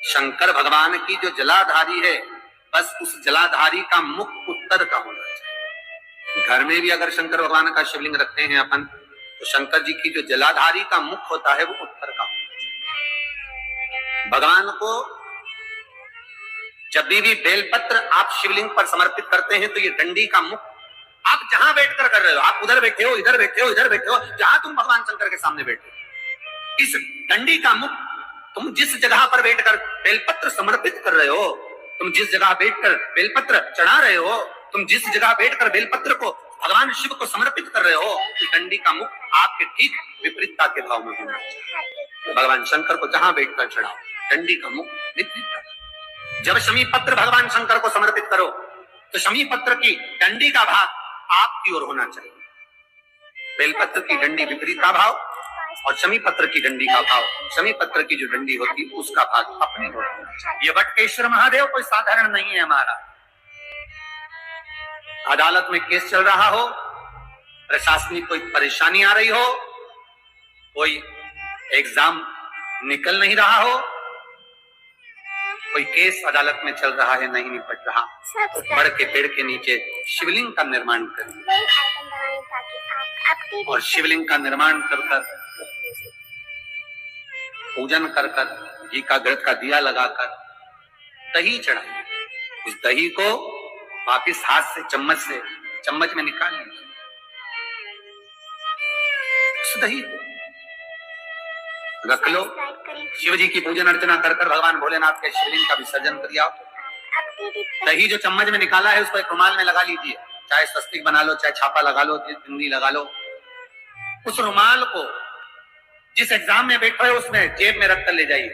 शंकर भगवान की जो जलाधारी है, बस उस जलाधारी का मुख उत्तर का होना चाहिए। घर में भी अगर शंकर भगवान का शिवलिंग रखते हैं अपन, तो शंकर जी की जो जलाधारी का मुख होता है वो उत्तर का होना चाहिए। भगवान को जब भी बेलपत्र आप शिवलिंग पर समर्पित करते हैं, तो ये डंडी का मुख आप जहां बैठकर कर रहे हो, आप उधर बैठे हो, इधर बैठे हो, इधर बैठे हो, जहां तुम भगवान शंकर के सामने बैठे हो, इस डंडी का मुख तुम जिस जगह पर बैठकर बेलपत्र समर्पित कर रहे हो, तुम जिस जगह बैठकर बेलपत्र चढ़ा रहे हो, तुम जिस जगह बैठकर बेलपत्र को भगवान शिव को समर्पित कर रहे हो, इस डंडी का मुख आपके ठीक विपरीतता के भाव में होना चाहिए। भगवान शंकर को जहां बैठकर चढ़ाओ, डंडी का मुख विपरीत। जब शमी पत्र भगवान शंकर को समर्पित करो, तो शमी पत्र की डंडी का भाग आपकी ओर होना चाहिए, बेलपत्र की डंडी विपरीत का भाव, और शमी पत्र की डंडी का भाव, शमी पत्र की जो डंडी होती है उसका भाग अपनी ओर होना चाहिए। ये वटकेश्वर महादेव कोई साधारण नहीं है हमारा। अदालत में केस चल रहा हो, प्रशासनिक कोई परेशानी आ रही हो, कोई एग्जाम निकल नहीं रहा हो, कोई केस अदालत में चल रहा है, नहीं निपट रहा, बड़ के पेड़ के नीचे शिवलिंग का निर्माण करिए, और शिवलिंग का निर्माण कर कर पूजन कर कर घी का घृत का दिया लगाकर दही चढ़ाइए। उस दही को वापिस हाथ से चम्मच में निकाल लीजिए। उस दही को रख लो, शिव जी की पूजन अर्चना कर कर भगवान भोलेनाथ के शिवलिंग का विसर्जन कर आओ। दही जो चम्मच में निकाला है उसको एक रुमाल में लगा लीजिए, चाहे स्वस्तिक बना लो, चाहे छापा लगा लो, चुन्नी लगा लो। उस रुमाल को जिस एग्जाम में बैठे हो उसमें जेब में रखकर ले जाइए।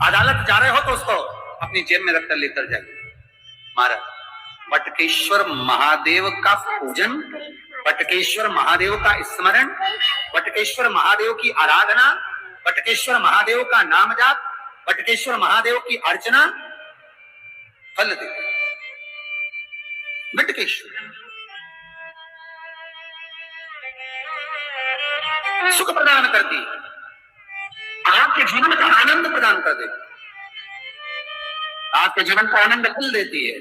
अदालत जा रहे हो तो उसको अपनी जेब में रखकर लेकर जाइए। महाराज वटकेश्वर महादेव का पूजन, वटकेश्वर महादेव का स्मरण, वटकेश्वर महादेव की आराधना, वटकेश्वर महादेव का नाम जाप, वटकेश्वर महादेव की अर्चना फल दे। वटकेश्वर सुख प्रदान करती है, आपके जीवन का आनंद प्रदान कर देती, आपके जीवन का आनंद फल देती है।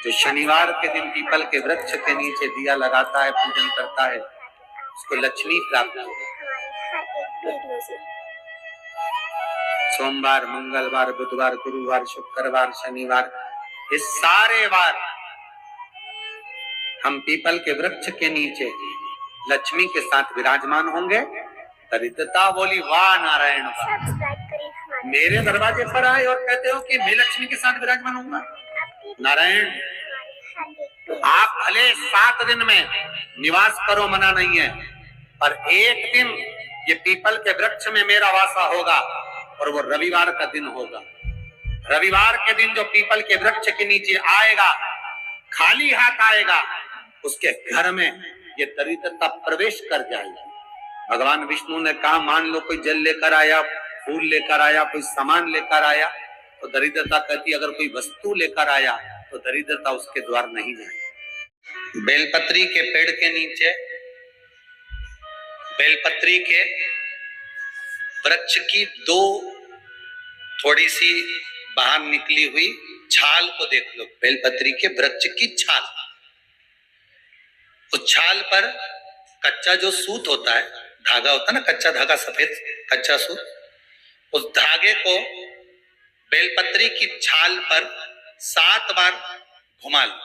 जो शनिवार के दिन पीपल के वृक्ष के नीचे दिया लगाता है, पूजन करता है, उसको लक्ष्मी प्राप्त होगी। सोमवार, मंगलवार, बुधवार, गुरुवार, शुक्रवार, शनिवार, ये सारे वार हम पीपल के वृक्ष के नीचे लक्ष्मी के साथ विराजमान होंगे। दरिद्रता बोली वाह नारायण वाह। मेरे दरवाजे पर आए और कहते हो कि मैं लक्ष्मी के साथ विराजमान होऊंगा। नारायण, आप भले 7 दिन में निवास करो, मना नहीं है, पर एक दिन ये पीपल के वृक्ष में मेरा वासा होगा, और वो रविवार का दिन होगा। रविवार के दिन जो पीपल के वृक्ष के नीचे आएगा, खाली हाथ आएगा, उसके घर में ये दरिद्रता प्रवेश कर जाएगी। भगवान विष्णु ने कहा, मान लो कोई जल लेकर आया, फूल लेकर आया, कोई सामान लेकर आया, तो दरिद्रता कहती, अगर कोई वस्तु लेकर आया तो दरिद्रता उसके द्वार नहीं जाए। बेलपत्री के पेड़ के नीचे, बेलपत्री के वृक्ष की 2 थोड़ी सी बाहर निकली हुई छाल को देख लो। बेलपत्री के वृक्ष की छाल, उस छाल पर कच्चा जो सूत होता है, धागा होता है ना, कच्चा धागा, सफेद कच्चा सूत, उस धागे को बेलपत्री की छाल पर 7 बार घुमा लो।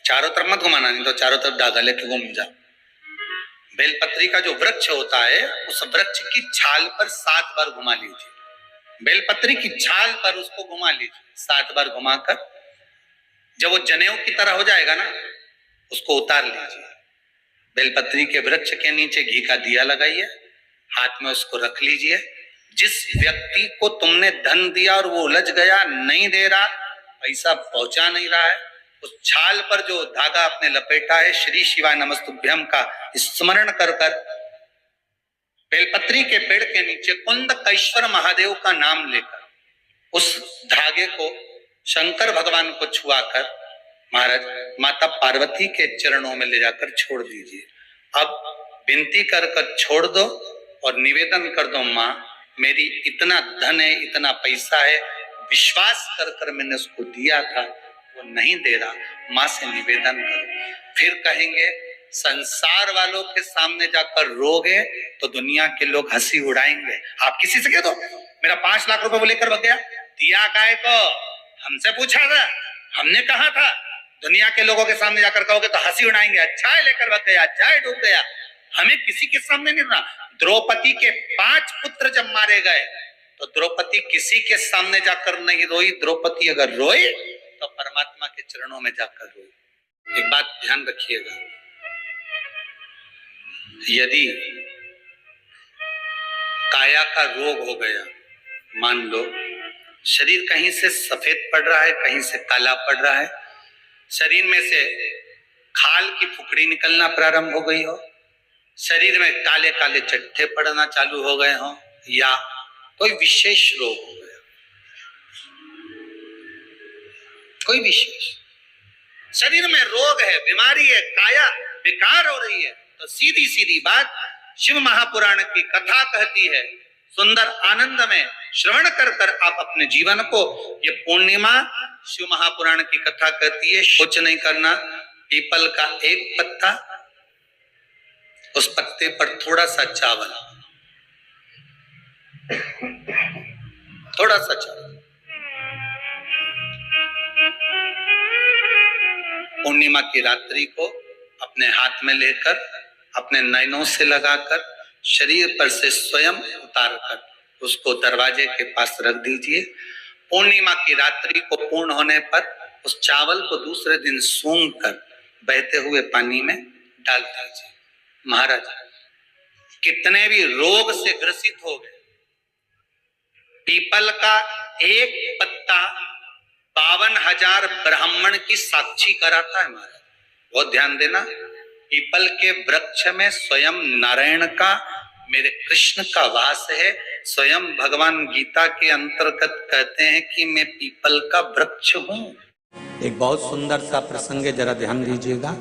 चारों तरफ मत घुमाना, नहीं तो चारों तरफ धागा लेके घूम जाओ। बेलपत्री का जो वृक्ष होता है, उस वृक्ष की छाल पर 7 बार घुमा लीजिए। बेलपत्री की छाल पर उसको घुमा लीजिए 7 बार घुमाकर, जब वो जनेऊ की तरह हो जाएगा ना, उसको उतार लीजिए। बेलपत्री के वृक्ष के नीचे घी का दिया लगाइए, हाथ में उसको रख लीजिए। जिस व्यक्ति को तुमने धन दिया और वो उलझ गया, नहीं दे रहा, पैसा पहुंचा नहीं रहा है, उस छाल पर जो धागा आपने लपेटा है, श्री शिवाय नमस्तुभ्यम का स्मरण कर कर बेलपत्री के पेड़ के नीचे कुंदकेश्वर महादेव का नाम लेकर उस धागे को शंकर भगवान को छुआकर महाराज माता पार्वती के चरणों में ले जाकर छोड़ दीजिए। अब विनती कर कर छोड़ दो और निवेदन कर दो, माँ मेरी इतना धन है, इतना पैसा है, विश्वास कर कर मैंने उसको दिया था, वो नहीं दे रहा, माँ से निवेदन करो। फिर कहेंगे संसार वालों के सामने जाकर रोगे तो दुनिया के लोग हंसी उड़ाएंगे। आप किसी से कह दो मेरा 5 लाख रुपए वो लेकर भाग गया, दिया काय को? हमसे पूछा था, हमने कहा था। दुनिया के लोगों के सामने जाकर कहोगे तो हंसी उड़ाएंगे, अच्छा है लेकर भाग गया, अच्छा है डूब गया। हमें किसी के सामने नहीं रहा। द्रौपदी के 5 पुत्र जब मारे गए तो द्रौपदी किसी के सामने जाकर नहीं रोई। द्रौपदी अगर रोई तो परमात्मा के चरणों में जाकर रोई। एक बात ध्यान रखिएगा, यदि काया का रोग हो गया, मान लो शरीर कहीं से सफेद पड़ रहा है, कहीं से काला पड़ रहा है, शरीर में से खाल की फुकड़ी निकलना प्रारंभ हो गई हो, शरीर में काले काले चट्टे पड़ना चालू हो गए हो, या कोई विशेष रोग हो गया, कोई विशेष शरीर में रोग है, बीमारी है, काया बेकार हो रही है, तो सीधी सीधी बात शिव महापुराण की कथा कहती है, सुंदर आनंद में श्रवण कर कर आप अपने जीवन को, ये पूर्णिमा शिव महापुराण की कथा कहती है, कुछ नहीं करना, पीपल का एक पत्ता, उस पत्ते पर थोड़ा सा चावल, थोड़ा सा चावल, पूर्णिमा की रात्रि को अपने हाथ में लेकर अपने नयनों से लगाकर शरीर पर से स्वयं उतार कर उसको दरवाजे के पास रख दीजिए। पूर्णिमा की रात्रि को पूर्ण होने पर उस चावल को दूसरे दिन सूंघ कर बहते हुए पानी में डाल दीजिए। महाराज कितने भी रोग से ग्रसित हो गए, पीपल का एक पत्ता 52,000 ब्राह्मण की साक्षी कराता है। महाराज बहुत ध्यान देना, पीपल के वृक्ष में स्वयं नारायण का, मेरे कृष्ण का वास है। स्वयं भगवान गीता के अंतर्गत कहते हैं कि मैं पीपल का वृक्ष हूं। एक बहुत सुंदर सा प्रसंग है, जरा ध्यान दीजिएगा।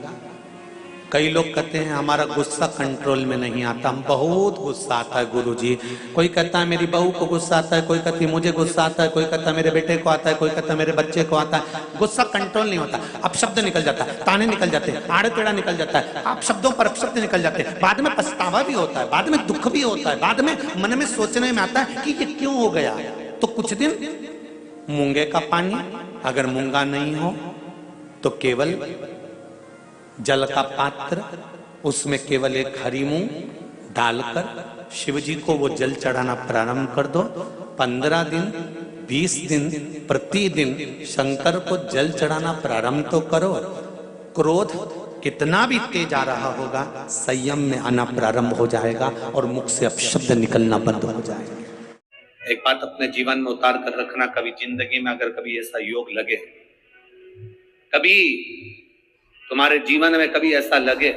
कई लोग कहते हैं हमारा गुस्सा कंट्रोल में नहीं आता, हम बहुत गुस्सा आता है गुरुजी। कोई कहता है मेरी बहू को गुस्सा आता है, कोई कहती है मुझे गुस्सा आता है, कोई कहता है मेरे बेटे को आता है, कोई कहता है मेरे बच्चे को आता है। गुस्सा कंट्रोल नहीं होता, अब शब्द निकल जाता है, ताने निकल जाते हैं, आड़े टेढ़ा निकल जाता है, आप शब्दों पर अपशब्द निकल जाते हैं, बाद में पछतावा भी होता है, बाद में दुख भी होता है, बाद में मन में सोचने में आता है कि ये क्यों हो गया। तो कुछ दिन मूंगे का पानी, अगर मूंगा नहीं हो तो केवल जल का पात्र, उसमें केवल एक हरी मूंग डालकर शिव जी को वो जल चढ़ाना प्रारंभ कर दो। 15 दिन 20 दिन प्रतिदिन शंकर को जल चढ़ाना प्रारंभ तो करो। क्रोध कितना भी तेज आ रहा होगा, संयम में आना प्रारंभ हो जाएगा और मुख से अपशब्द निकलना बंद हो जाएगा। एक बात अपने जीवन में उतार कर रखना, कभी जिंदगी में अगर कभी ऐसा योग लगे, कभी तुम्हारे जीवन में कभी ऐसा लगे,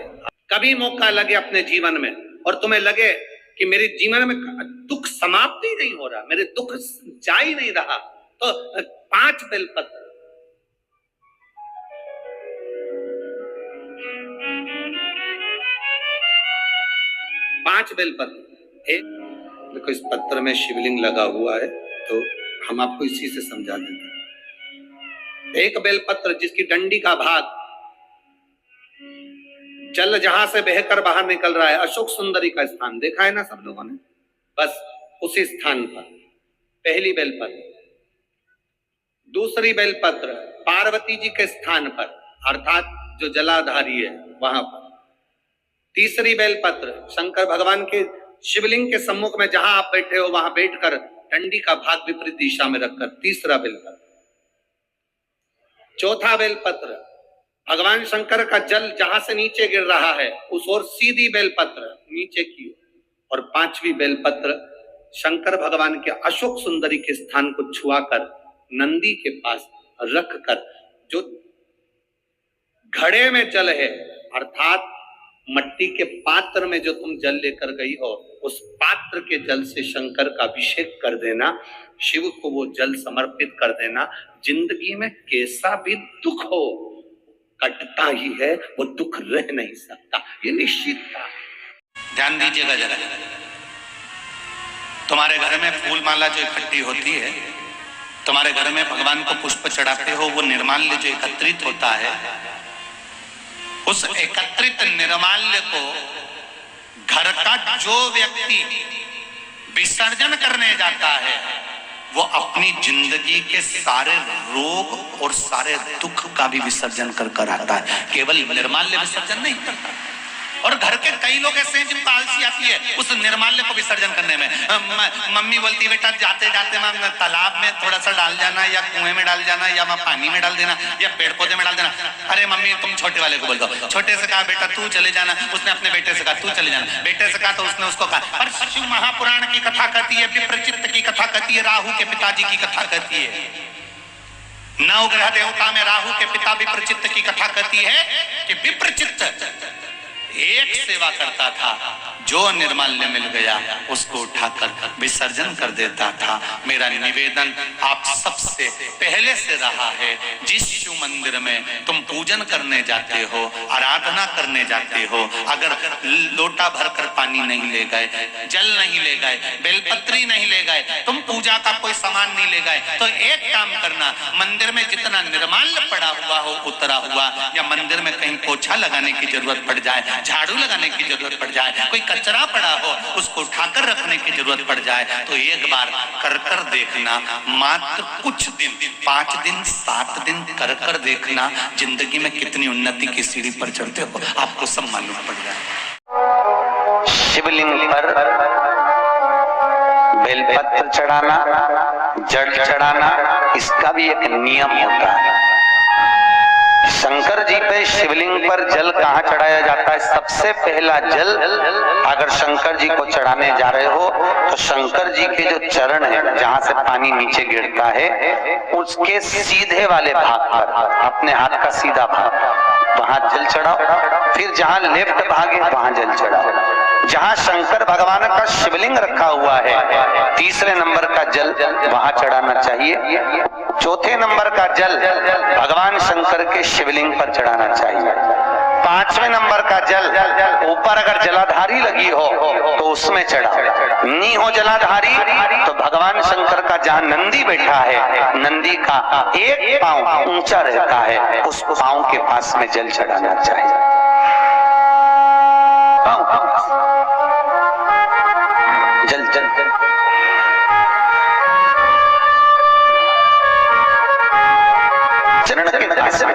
कभी मौका लगे अपने जीवन में और तुम्हें लगे कि मेरे जीवन में दुख समाप्त ही नहीं हो रहा, मेरे दुख जा ही नहीं रहा, तो 5 बेलपत्र, 5 बेलपत्र। देखो इस पत्थर में शिवलिंग लगा हुआ है, तो हम आपको इसी से समझा देते हैं। एक बेलपत्र जिसकी डंडी का भाग जल जहां से बहकर बाहर निकल रहा है, अशोक सुंदरी का स्थान देखा है ना सब लोगों ने, बस उसी स्थान पर पहली बेलपत्र। दूसरी बेलपत्र पार्वती जी के स्थान पर, अर्थात जो जलाधारी है वहां पर। तीसरी बेलपत्र शंकर भगवान के शिवलिंग के सम्मुख में जहां आप बैठे हो वहां बैठकर डंडी का भाग विपरीत दिशा में रखकर, तीसरा बेलपत्र। चौथा बेलपत्र भगवान शंकर का जल जहां से नीचे गिर रहा है उस ओर सीधी बेलपत्र नीचे की ओर। और 5वीं बेलपत्र शंकर भगवान के अशोक सुंदरी के स्थान को छुआकर नंदी के पास रखकर, जो घड़े में जल है अर्थात मट्टी के पात्र में जो तुम जल लेकर गई हो, उस पात्र के जल से शंकर का अभिषेक कर देना, शिव को वो जल समर्पित कर देना। जिंदगी में कैसा भी दुख हो कटता ही है, वो दुख रह नहीं सकता, ये निश्चित था। ध्यान दीजिएगा जरा, तुम्हारे घर में फूल माला जो इकट्ठी होती है, तुम्हारे घर में भगवान को पुष्प चढ़ाते हो, वो निर्माल्य जो एकत्रित होता है, उस एकत्रित निर्माल्य को घर का जो व्यक्ति विसर्जन करने जाता है वो अपनी जिंदगी के सारे रोग और सारे दुख का भी विसर्जन कर कर आता है, केवल निर्माल्य विसर्जन नहीं करता। और घर के कई लोग ऐसे हैं जिनको आलसी आती है उस निर्माल्य को विसर्जन करने में। मम्मी बोलती है बेटा जाते जाते मैं तालाब में थोड़ा सा डाल जाना, या कुएं में डाल जाना, या मैं पानी में डाल देना, या पेड़ पौधे में डाल देना। अरे मम्मी तुम छोटे वाले को बोल दो, छोटे से कहा बेटा तू चले जाना, उसने अपने बेटे से कहा तू चले जाना, बेटे से कहा तो उसने उसको कहा। पर शिव महापुराण की कथा कहती है, विप्रचित्त की कथा कहती है, राहु के पिताजी की कथा कहती है, नवग्रह देवता में राहु के पिता विप्रचित्त की कथा कहती है कि विप्रचित्त एक सेवा करता था, जो निर्माल्य मिल गया उसको उठाकर विसर्जन कर देता था। मेरा निवेदन आप सबसे पहले से रहा है, जिस शिव मंदिर में तुम पूजन करने जाते हो, आराधना करने जाते हो, अगर लोटा भरकर पानी नहीं ले गए, जल नहीं ले गए, बेलपत्री नहीं ले गए, तुम पूजा का कोई सामान नहीं ले गए, तो एक काम करना, मंदिर में जितना निर्माल्य पड़ा हुआ हो उतरा हुआ, या मंदिर में कहीं पोछा लगाने की जरूरत पड़ जाए, झाड़ू लगाने की जरूरत पड़ जाए, कोई कचरा पड़ा हो उसको उठाकर रखने की जरूरत पड़ जाए, तो एक बार कर कर देखना, मात्र कुछ दिन, 5 दिन 7 दिन कर कर देखना, जिंदगी में कितनी उन्नति की सीढ़ी पर चढ़ते हो आपको सब मालूम पड़ जाए। शिवलिंग पर बेलपत्र चढ़ाना, जड़ चढ़ाना, इसका भी एक नियम होता है। शंकर जी पे शिवलिंग पर जल कहाँ चढ़ाया जाता है? सबसे पहला जल अगर शंकर जी को चढ़ाने जा रहे हो तो शंकर जी के जो चरण है, जहाँ से पानी नीचे गिरता है, उसके सीधे वाले भाग पर, अपने हाथ का सीधा भाग, वहां जल चढ़ाओ। फिर जहाँ लेफ्ट भाग है वहां जल चढ़ाओ। जहाँ शंकर भगवान का शिवलिंग रखा हुआ है, तीसरे नंबर का जल वहां चढ़ाना चाहिए। चौथे नंबर का जल भगवान शंकर के शिवलिंग पर चढ़ाना चाहिए। 5वें नंबर का जल ऊपर अगर जलाधारी लगी हो तो उसमें चढ़ाओ। नी हो जलाधारी तो भगवान शंकर का जहाँ नंदी बैठा है, नंदी का एक पांव ऊंचा रहता है, उस पांव के पास में जल चढ़ाना चाहिए। जल जल जल चरण के पास में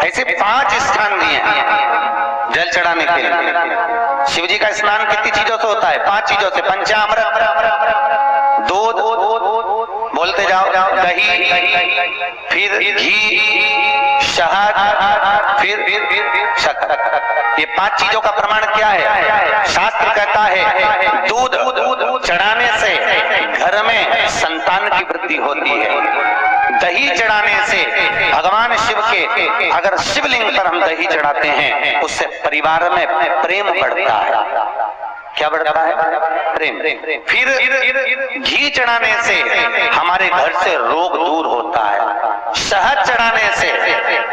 ऐसे 5 स्थान दिए हैं जल चढ़ाने के लिए। शिव जी का स्नान कितनी चीजों से होता है? 5 चीजों से। पंचामृत, दूध, बोलते जाओ, दही, फिर घी, शहद, फिर शक्कर। ये 5 चीजों का प्रमाण क्या है? शास्त्र कहता है दूध चढ़ाने से घर में संतान की वृद्धि होती है। दही चढ़ाने से भगवान शिव के, अगर शिवलिंग पर हम दही चढ़ाते हैं, उससे परिवार में प्रेम बढ़ता है। क्या बढ़ता है? प्रेम। फिर घी चढ़ाने से हमारे घर से रोग दूर होता है। शहद चढ़ाने से,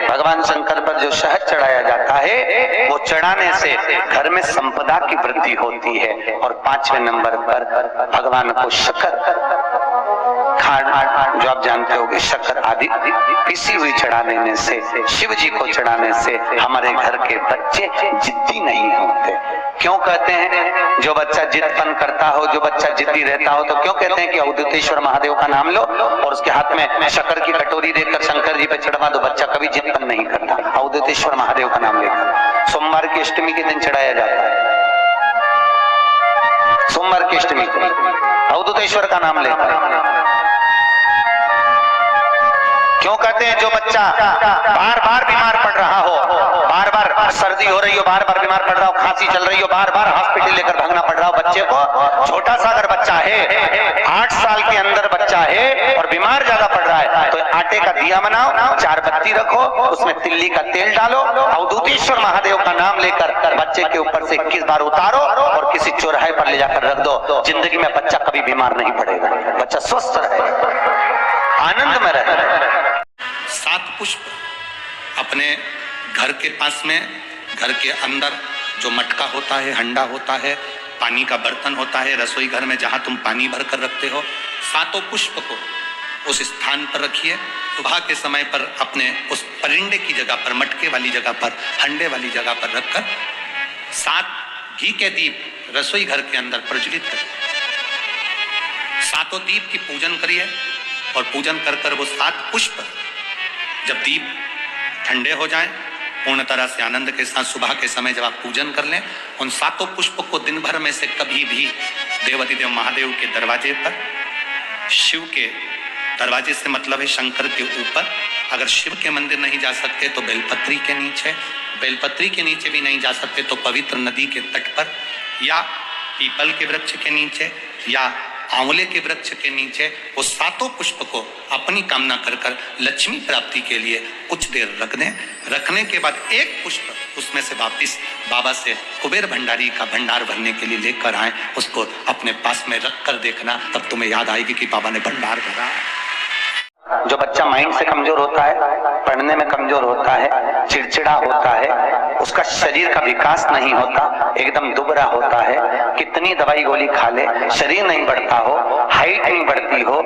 भगवान शंकर पर जो शहद चढ़ाया जाता है, वो चढ़ाने से घर में संपदा की वृद्धि होती है। और 5वें नंबर पर भगवान को शक्कर, खांड जो आप जानते होंगे, शक्कर आदि पिसी हुई चढ़ा देने से, शिव जी को चढ़ाने से हमारे घर के बच्चे जिद्दी नहीं होते। क्यों कहते हैं? जो बच्चा जिद्दपन करता हो, जो बच्चा जिद्दी रहता हो, तो क्यों कहते हैं कि अवधूतेश्वर महादेव का नाम लो और उसके हाथ में शक्कर की कटोरी देकर शंकर जी पे चढ़वा दो, बच्चा कभी जिद्दपन नहीं करता। अवधूतेश्वर महादेव का नाम लेकर सोमवार की अष्टमी के दिन चढ़ाया जाता है। सोमवार की अष्टमी को अवधूतेश्वर का नाम लेकर। क्यों कहते हैं? जो बच्चा बार बार बीमार पड़ रहा हो, बार बार सर्दी हो रही हो, बार बार बीमार पड़ रहा हो, खांसी चल रही हो, बार बार हॉस्पिटल लेकर भागना पड़ रहा हो बच्चे को, छोटा सा अगर बच्चा है, 8 साल के अंदर बच्चा है और बीमार ज्यादा पड़ रहा है, तो आटे का दिया बनाओ, 4 बत्ती रखो, उसमें तिल्ली का तेल डालो, अवधूतेश्वर महादेव का नाम लेकर बच्चे के ऊपर से 21 बार उतारो और किसी चौराहे पर ले जाकर रख दो। जिंदगी में बच्चा कभी बीमार नहीं पड़ेगा, बच्चा स्वस्थ रहेगा, आनंद में रहेगा। 7 पुष्प अपने घर के पास में, घर के अंदर जो मटका होता है, हंडा होता है, पानी का बर्तन होता है रसोई घर में जहां तुम पानी भर कर रखते हो, सातों पुष्प को उस स्थान पर रखिए। सुबह के समय पर अपने उस परिंडे की जगह पर, मटके वाली जगह पर, हंडे वाली जगह पर रखकर 7 घी के दीप रसोई घर के अंदर प्रज्वलित करिए। 7 दीप की पूजन करिए और पूजन कर कर वो 7 पुष्प जब दीप ठंडे हो जाएं, पूर्ण तरह से आनंद के साथ सुबह के समय जब आप पूजन कर लें, उन 7 पुष्प को दिन भर में से कभी भी देवाधिदेव महादेव के दरवाजे पर, शिव के दरवाजे से मतलब है शंकर के ऊपर, अगर शिव के मंदिर नहीं जा सकते तो बेलपत्री के नीचे, बेलपत्री के नीचे भी नहीं जा सकते तो पवित्र नदी के तट पर, या पीपल के वृक्ष के नीचे, या आंवले के वृक्ष के नीचे वो 7 पुष्प को अपनी कामना कर कर लक्ष्मी प्राप्ति के लिए कुछ देर रख दें। रखने के बाद एक पुष्प उसमें से वापिस बाबा से कुबेर भंडारी का भंडार भरने के लिए लेकर आए, उसको अपने पास में रख कर देखना, तब तुम्हें याद आएगी कि बाबा ने भंडार भरा। जो बच्चा माइंड से कमजोर होता है, पढ़ने में कमजोर होता है, चिड़चिड़ा होता है, उसका शरीर का विकास नहीं होता, एकदम दुबरा होता है, कितनी दवाई गोली खा ले शरीर नहीं बढ़ता हो, हाइट नहीं बढ़ती हो,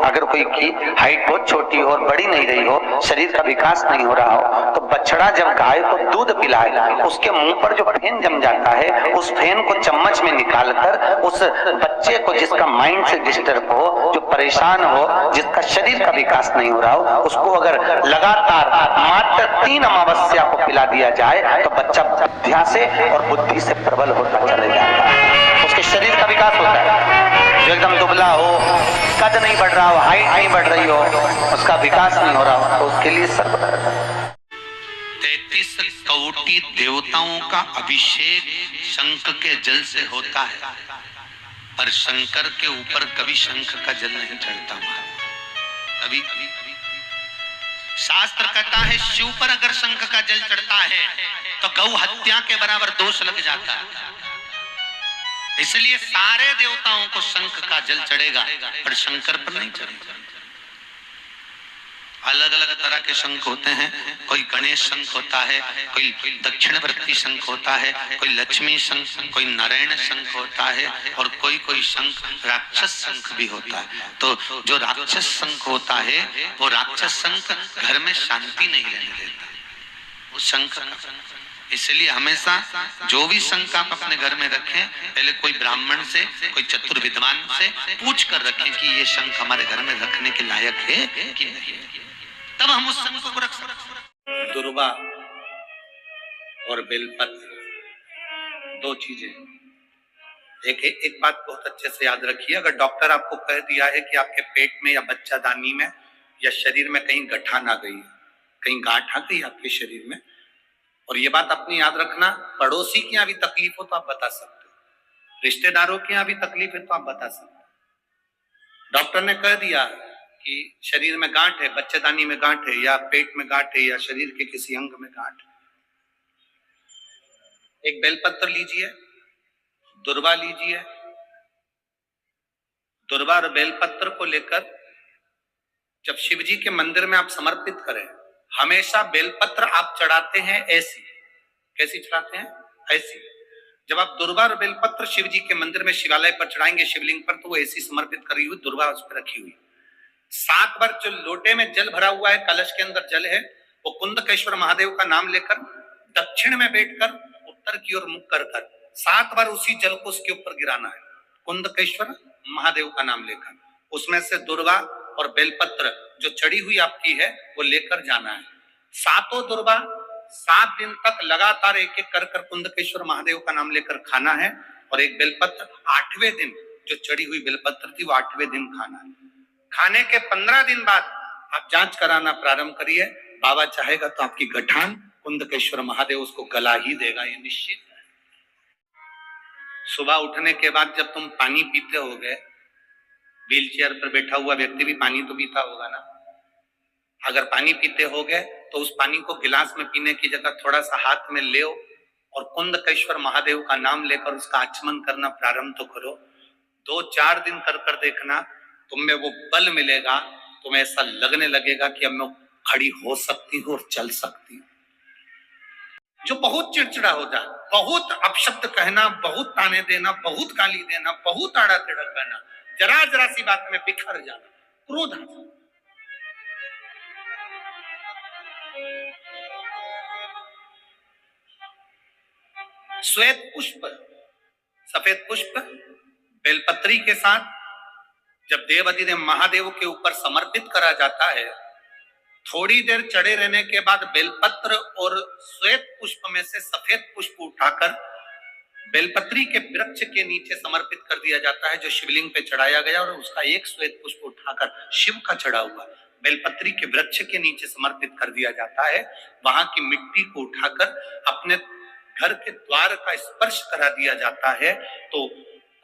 अगर कोई की हाइट बहुत छोटी हो और बड़ी नहीं रही हो, शरीर का विकास नहीं हो रहा हो, तो बछड़ा जब गाय को दूध पिलाए, उसके मुंह पर जो फेन जम जाता है, उस फेन को चम्मच में निकालकर उस बच्चे को, जिसका माइंड से डिस्टर्ब हो, जो परेशान हो, जिसका शरीर का विकास नहीं हो रहा हो, उसको अगर लगातार मात्र 3 अमावस्या को पिला दिया जाए तो बच्चा बुद्धि से और बुद्धि से प्रबल होता चले जाता है, उसके शरीर का विकास होता है। जो एकदम दुबला हो, कद नहीं बढ़ रहा हो, हाइट नहीं बढ़ रही हो, उसका विकास नहीं हो रहा हो, तो उसके लिए सब 33 कोटि देवताओं का अभिषेक शंख के जल से होता है, पर शंकर के ऊपर कभी शंख का जल नहीं चढ़ता। कभी शास्त्र कहता है शिव पर अगर शंख का जल चढ़ता है तो गौ हत्या के बराबर दोष लग जाता है, इसलिए सारे देवताओं को शंख का जल चढ़ेगा पर शंकर पर नहीं चढ़ेगा। अलग अलग तरह के शंख होते हैं, कोई गणेश शंख होता है, कोई दक्षिणवर्ती शंख होता है, कोई लक्ष्मी शंख, कोई नारायण शंख होता है, और कोई शंख राक्षस शंख भी होता है। तो जो राक्षस शंख होता है वो राक्षस शंख घर में शांति नहीं रहने देता, वो शंख। इसलिए हमेशा जो भी शंख आप अपने घर में रखें, पहले कोई ब्राह्मण से, कोई चतुर विद्वान से पूछ कर रखें कि ये शंख हमारे घर में रखने के लायक है कि नहीं, तब हम उस शंख को रख सकते। दुर्वा और बेलपत्र 2 चीजें। एक बात बहुत अच्छे से याद रखिए, अगर डॉक्टर आपको कह दिया है कि आपके पेट में या बच्चादानी में या शरीर में कहीं गठान आ गई, कहीं गांठ आ गई आपके शरीर में, और ये बात अपनी याद रखना, पड़ोसी की यहाँ भी तकलीफ हो तो आप बता सकते हो, रिश्तेदारों की यहाँ भी तकलीफ है तो आप बता सकते हो। डॉक्टर ने कह दिया कि शरीर में गांठ है, बच्चेदानी में गांठ है, या पेट में गांठ है, या शरीर के किसी अंग में गांठ है, एक बेलपत्र लीजिए, दुर्वा लीजिए, दुर्वा और बेलपत्र को लेकर जब शिव जी के मंदिर में आप समर्पित करें, हमेशा बेलपत्र आप चढ़ाते हैं ऐसी, कैसी चढ़ाते हैं? ऐसी। जब आप दुर्वा और बेलपत्र शिव जी के मंदिर में शिवालय पर चढ़ाएंगे, शिवलिंग पर, तो वो ऐसी समर्पित करी हुई दुर्वा उस पर रखी हुई। 7 बार जो लोटे में जल भरा हुआ है, कलश के अंदर जल है, वो कुंदकेश्वर महादेव का नाम लेकर दक्षिण में बैठकर उत्तर की ओर मुख कर 7 बार उसी जल को उसके ऊपर गिराना है, कुंदकेश्वर महादेव का नाम लेकर। उसमें से दुर्वा और बेलपत्र जो चढ़ी हुई आपकी है वो लेकर जाना है। 7 दुर्वा 7 दिन तक लगातार एक एक कर कुंदकेश्वर महादेव का नाम लेकर खाना है, और एक बेलपत्र 8वें दिन जो चढ़ी हुई बेलपत्र थी वो 8वें दिन खाना है। खाने के 15 दिन बाद आप जांच कराना प्रारंभ करिए, बाबा चाहेगा तो आपकी गठान कुंदकेश्वर महादेव उसको गला ही देगा, ये निश्चित है। सुबह उठने के बाद जब तुम पानी पीते होगे, व्हील चेयर पर बैठा हुआ व्यक्ति भी पानी तो पीता होगा ना, अगर पानी पीते होगे तो उस पानी को गिलास में पीने की जगह थोड़ा सा हाथ में ले और कुंदकेश्वर महादेव का नाम लेकर उसका आचमन करना प्रारंभ तो करो। 2-4 दिन कर देखना, तुम में वो बल मिलेगा, तुम्हें ऐसा लगने लगेगा कि अब मैं खड़ी हो सकती हूँ और चल सकती हूँ। जो बहुत चिड़चिड़ा हो बहुत अपशब्द कहना, बहुत ताने देना, बहुत गाली देना, बहुत आड़ा टेढ़ा करना, जरा जरा सी बात में बिखर जाना, क्रोध आ जाना। श्वेत पुष्प, सफेद पुष्प बेलपत्री के साथ जब देव अधिदेव महादेव के ऊपर समर्पित करा जाता है, थोड़ी देर चढ़े रहने के बाद बेलपत्र और श्वेत पुष्प में से सफेद पुष्प उठाकर बेलपत्री के वृक्ष के नीचे समर्पित कर दिया जाता है, जो शिवलिंग पे चढ़ाया गया, और उसका एक श्वेत पुष्प उठाकर शिव का चढ़ा हुआ बेलपत्री के वृक्ष के नीचे समर्पित कर दिया जाता है। वहां की मिट्टी को उठाकर अपने घर के द्वार का स्पर्श करा दिया जाता है, तो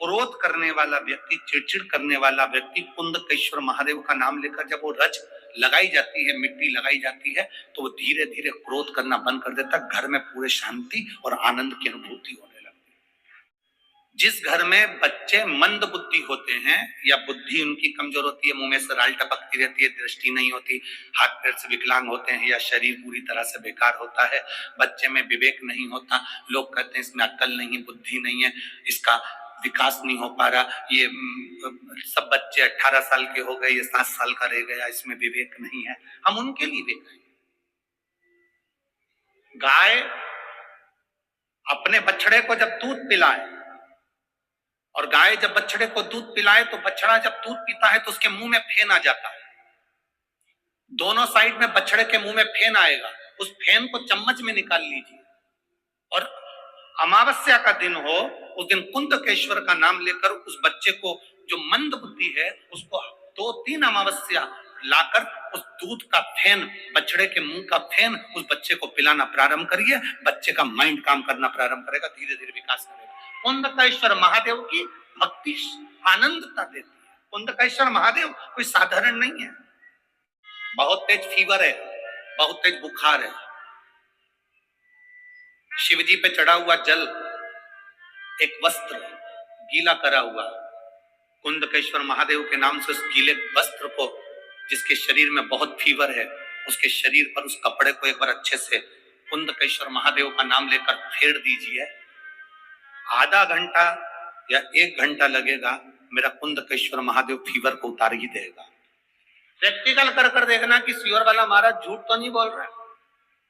क्रोध करने वाला व्यक्ति, चिड़चिड़ करने वाला व्यक्ति कुंदकेश्वर महादेव का नाम लेकर जब वो रज लगाई जाती है, मिट्टी लगाई जाती है, तो वो धीरे धीरे क्रोध करना बंद कर देता। घर में पूरे शांति और आनंद की अनुभूति होने लगती है। जिस घर में बच्चे मंद बुद्धि होते हैं या बुद्धि उनकी कमजोर होती है, मुंह में से राल टपकती रहती है, दृष्टि नहीं होती, हाथ पैर से विकलांग होते हैं, या शरीर पूरी तरह से बेकार होता है, बच्चे में विवेक नहीं होता, लोग कहते हैं इसमें अक्ल नहीं, बुद्धि नहीं है, इसका विकास नहीं हो पा रहा, ये सब बच्चे 18 साल के हो गए, ये 7 साल का रह गया, इसमें विवेक नहीं है, हम उनके लिए भी कहें। गाय अपने बछड़े को जब दूध पिलाए, और गाय जब बछड़े को दूध पिलाए, तो बछड़ा जब दूध पीता है तो उसके मुंह में फेन आ जाता है, दोनों साइड में बछड़े के मुंह में फेन आएगा, उस फेन को चम्मच में निकाल लीजिए, और अमावस्या का दिन हो, उस दिन कुंदकेश्वर का नाम लेकर उस बच्चे को, जो मंद बुद्धि है, उसको 2-3 अमावस्या लाकर उस दूध का फेन, बछड़े के मुंह का फेन उस बच्चे को पिलाना प्रारंभ करिए, बच्चे का माइंड काम करना प्रारंभ करेगा, धीरे धीरे विकास करेगा। कुंदकेश्वर महादेव की भक्ति आनंदता देती है। कुंदकेश्वर महादेव कोई साधारण नहीं है। बहुत तेज फीवर है, बहुत तेज बुखार है, शिव जी पे चढ़ा हुआ जल, एक वस्त्र गीला करा हुआ, कुंदकेश्वर महादेव के नाम से उस गीले वस्त्र को, जिसके शरीर में बहुत फीवर है, उसके शरीर पर उस कपड़े को एक बार अच्छे से कुंदकेश्वर महादेव का नाम लेकर फेर दीजिए। आधा घंटा या 1 घंटा लगेगा, मेरा कुंदकेश्वर महादेव फीवर को उतार ही देगा। प्रैक्टिकल कर देखना कि फीवर वाला महाराज झूठ तो नहीं बोल रहा है।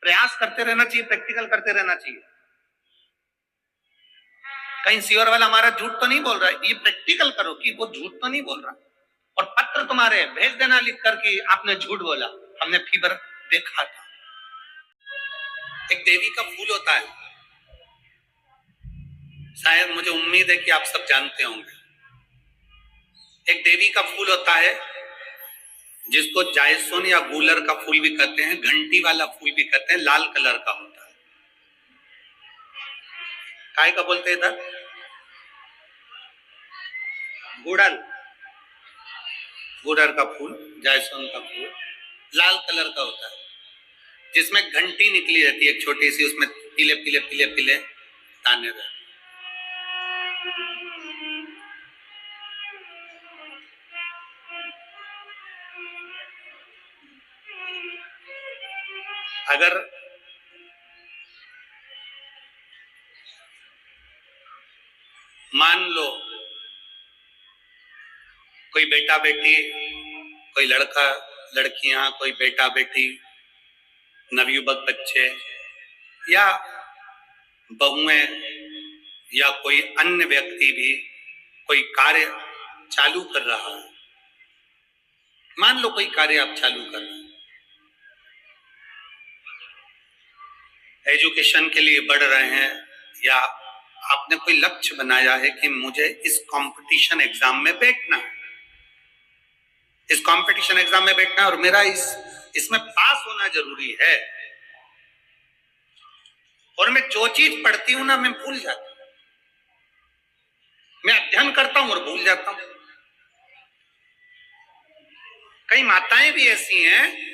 प्रयास करते रहना चाहिए, प्रैक्टिकल करते रहना चाहिए। कहीं सीवर वाला हमारा झूठ तो नहीं बोल रहा है, ये प्रैक्टिकल करो कि वो झूठ तो नहीं बोल रहा। और पत्र तुम्हारे भेज देना लिख कर कि आपने झूठ बोला, हमने फीवर देखा था। एक देवी का फूल होता है, शायद मुझे उम्मीद है कि आप सब जानते होंगे। एक देवी का फूल होता है जिसको जायसोन या गूलर का फूल भी कहते हैं, घंटी वाला फूल भी कहते हैं, लाल कलर का होता है। काय का बोलते हैं इधर? गुड़ल, गुड़र का फूल, जायसोन का फूल लाल कलर का होता है, जिसमें घंटी निकली रहती है एक छोटी सी, उसमें पीले पीले पीले पीले दाने रहते। अगर मान लो कोई बेटा बेटी, कोई लड़का लड़कियां, कोई बेटा बेटी, नवयुवक बच्चे या बहुएं या कोई अन्य व्यक्ति भी कोई कार्य चालू कर रहा है, मान लो कोई कार्य आप चालू कर रहे हैं, एजुकेशन के लिए बढ़ रहे हैं, या आपने कोई लक्ष्य बनाया है कि मुझे इस कंपटीशन एग्जाम में बैठना है, इस कंपटीशन एग्जाम में बैठना है और मेरा इसमें पास होना जरूरी है, और मैं जो चीज पढ़ती हूं ना मैं भूल जाता हूं, मैं अध्ययन करता हूं और भूल जाता हूं। कई माताएं भी ऐसी हैं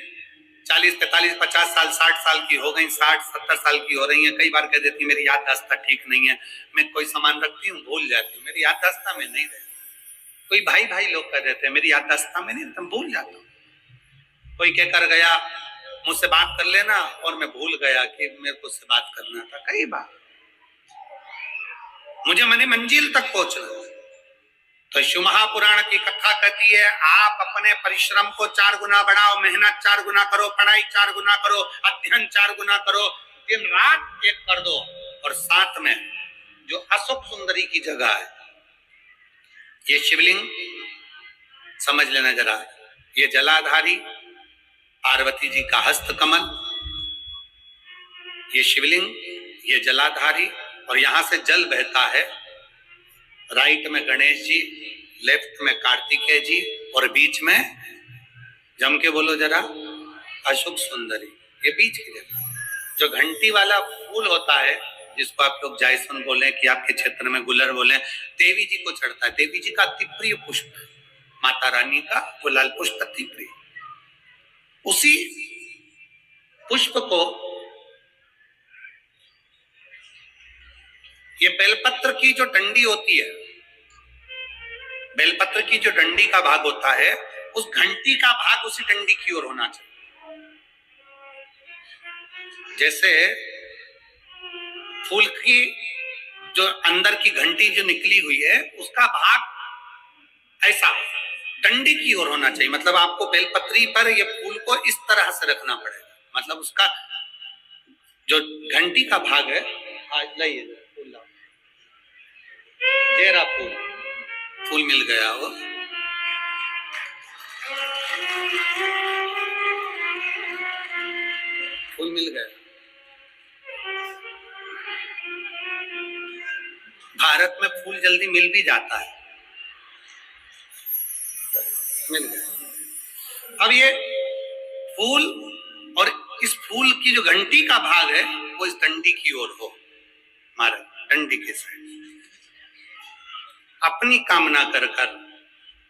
40, 45, 50 साल, 60 साल की हो गई, 60, 70 साल की हो रही हैं, कई बार कह देती मेरी याददाश्त ठीक नहीं है, मैं कोई सामान रखती हूँ भूल जाती हूँ, मेरी याददाश्त में नहीं रहती। कोई भाई भाई लोग कह देते हैं मेरी याददाश्त में नहीं, तुम भूल जाता हूँ। कोई कहकर गया मुझसे बात कर लेना और मैं भूल गया कि मेरे को उससे बात करना था। कई बार मुझे मने मंजिल तक पहुंचना है। तो शिव महापुराण की कथा कहती है आप अपने परिश्रम को 4 गुना बढ़ाओ, मेहनत 4 गुना करो, पढ़ाई 4 गुना करो, अध्ययन 4 गुना करो, दिन रात एक कर दो। और साथ में जो अशोक सुंदरी की जगह है, ये शिवलिंग समझ लेना जरा, ये जलाधारी पार्वती जी का हस्त कमल, ये शिवलिंग, ये जलाधारी, और यहां से जल बहता है। राइट में गणेश जी, लेफ्ट में कार्तिकेय जी, और बीच में जम के बोलो जरा अशोक सुंदरी। ये बीच की जगह जो घंटी वाला फूल होता है, जिसको आप लोग जायसन बोले कि आपके क्षेत्र में गुलर बोले, देवी जी को चढ़ता है। देवी जी का अति प्रिय पुष्प, माता रानी का गुलाल पुष्प अति प्रिय। उसी पुष्प को ये बेलपत्र की जो डंडी होती है, बेलपत्र की जो डंडी का भाग होता है, उस घंटी का भाग उसी डंडी की ओर होना चाहिए। जैसे फूल की जो अंदर की घंटी जो निकली हुई है, उसका भाग ऐसा डंडी की ओर होना चाहिए। मतलब आपको बेलपत्री पर ये फूल को इस तरह से रखना पड़ेगा। मतलब उसका जो घंटी का भाग है, लाइए फूल लाओ, जेरा फूल मिल गया वो, फूल मिल गया। भारत में फूल जल्दी मिल भी जाता है, मिल गया। अब ये फूल और इस फूल की जो घंटी का भाग है वो इस डंडी की ओर हो, हमारे डंडी के साइड। अपनी कामना कर कर,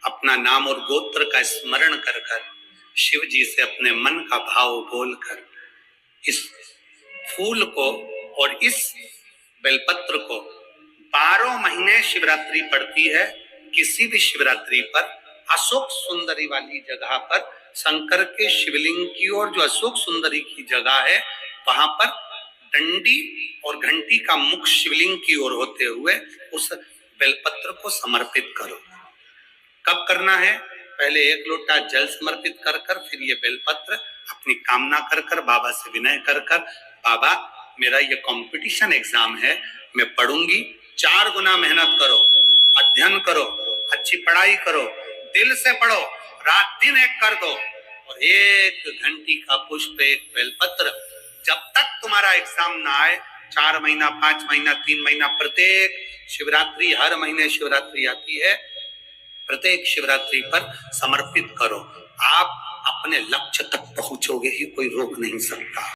अपना नाम और गोत्र का स्मरण कर कर, शिव जी से अपने मन का भाव बोलकर इस फूल को और इस बेलपत्र को 12 महीने शिवरात्रि पड़ती है। किसी भी शिवरात्रि पर अशोक सुंदरी वाली जगह पर, शंकर के शिवलिंग की ओर जो अशोक सुंदरी की जगह है, वहां पर डंडी और घंटी का मुख शिवलिंग की ओर होते हुए उस बेलपत्र को समर्पित करो। कब करना है? पहले 1 लोटा जल समर्पित कर कर, फिर ये बेलपत्र अपनी कामना कर कर, बाबा से विनय कर कर, बाबा मेरा ये कंपटीशन एग्जाम है, मैं पढ़ूंगी, 4 गुना मेहनत करो, अध्ययन करो, अच्छी पढ़ाई करो, दिल से पढ़ो, रात दिन एक कर दो, और 1 घंटी का पुष्प, 1 बेलपत्र, जब तक तुम्हारा एग्जाम ना आए, 4 महीना, 5 महीना, 3 महीना, प्रत्येक शिवरात्रि, हर महीने शिवरात्रि आती है, प्रत्येक शिवरात्रि पर समर्पित करो। आप अपने लक्ष्य तक पहुंचोगे ही, कोई रोक नहीं सकता।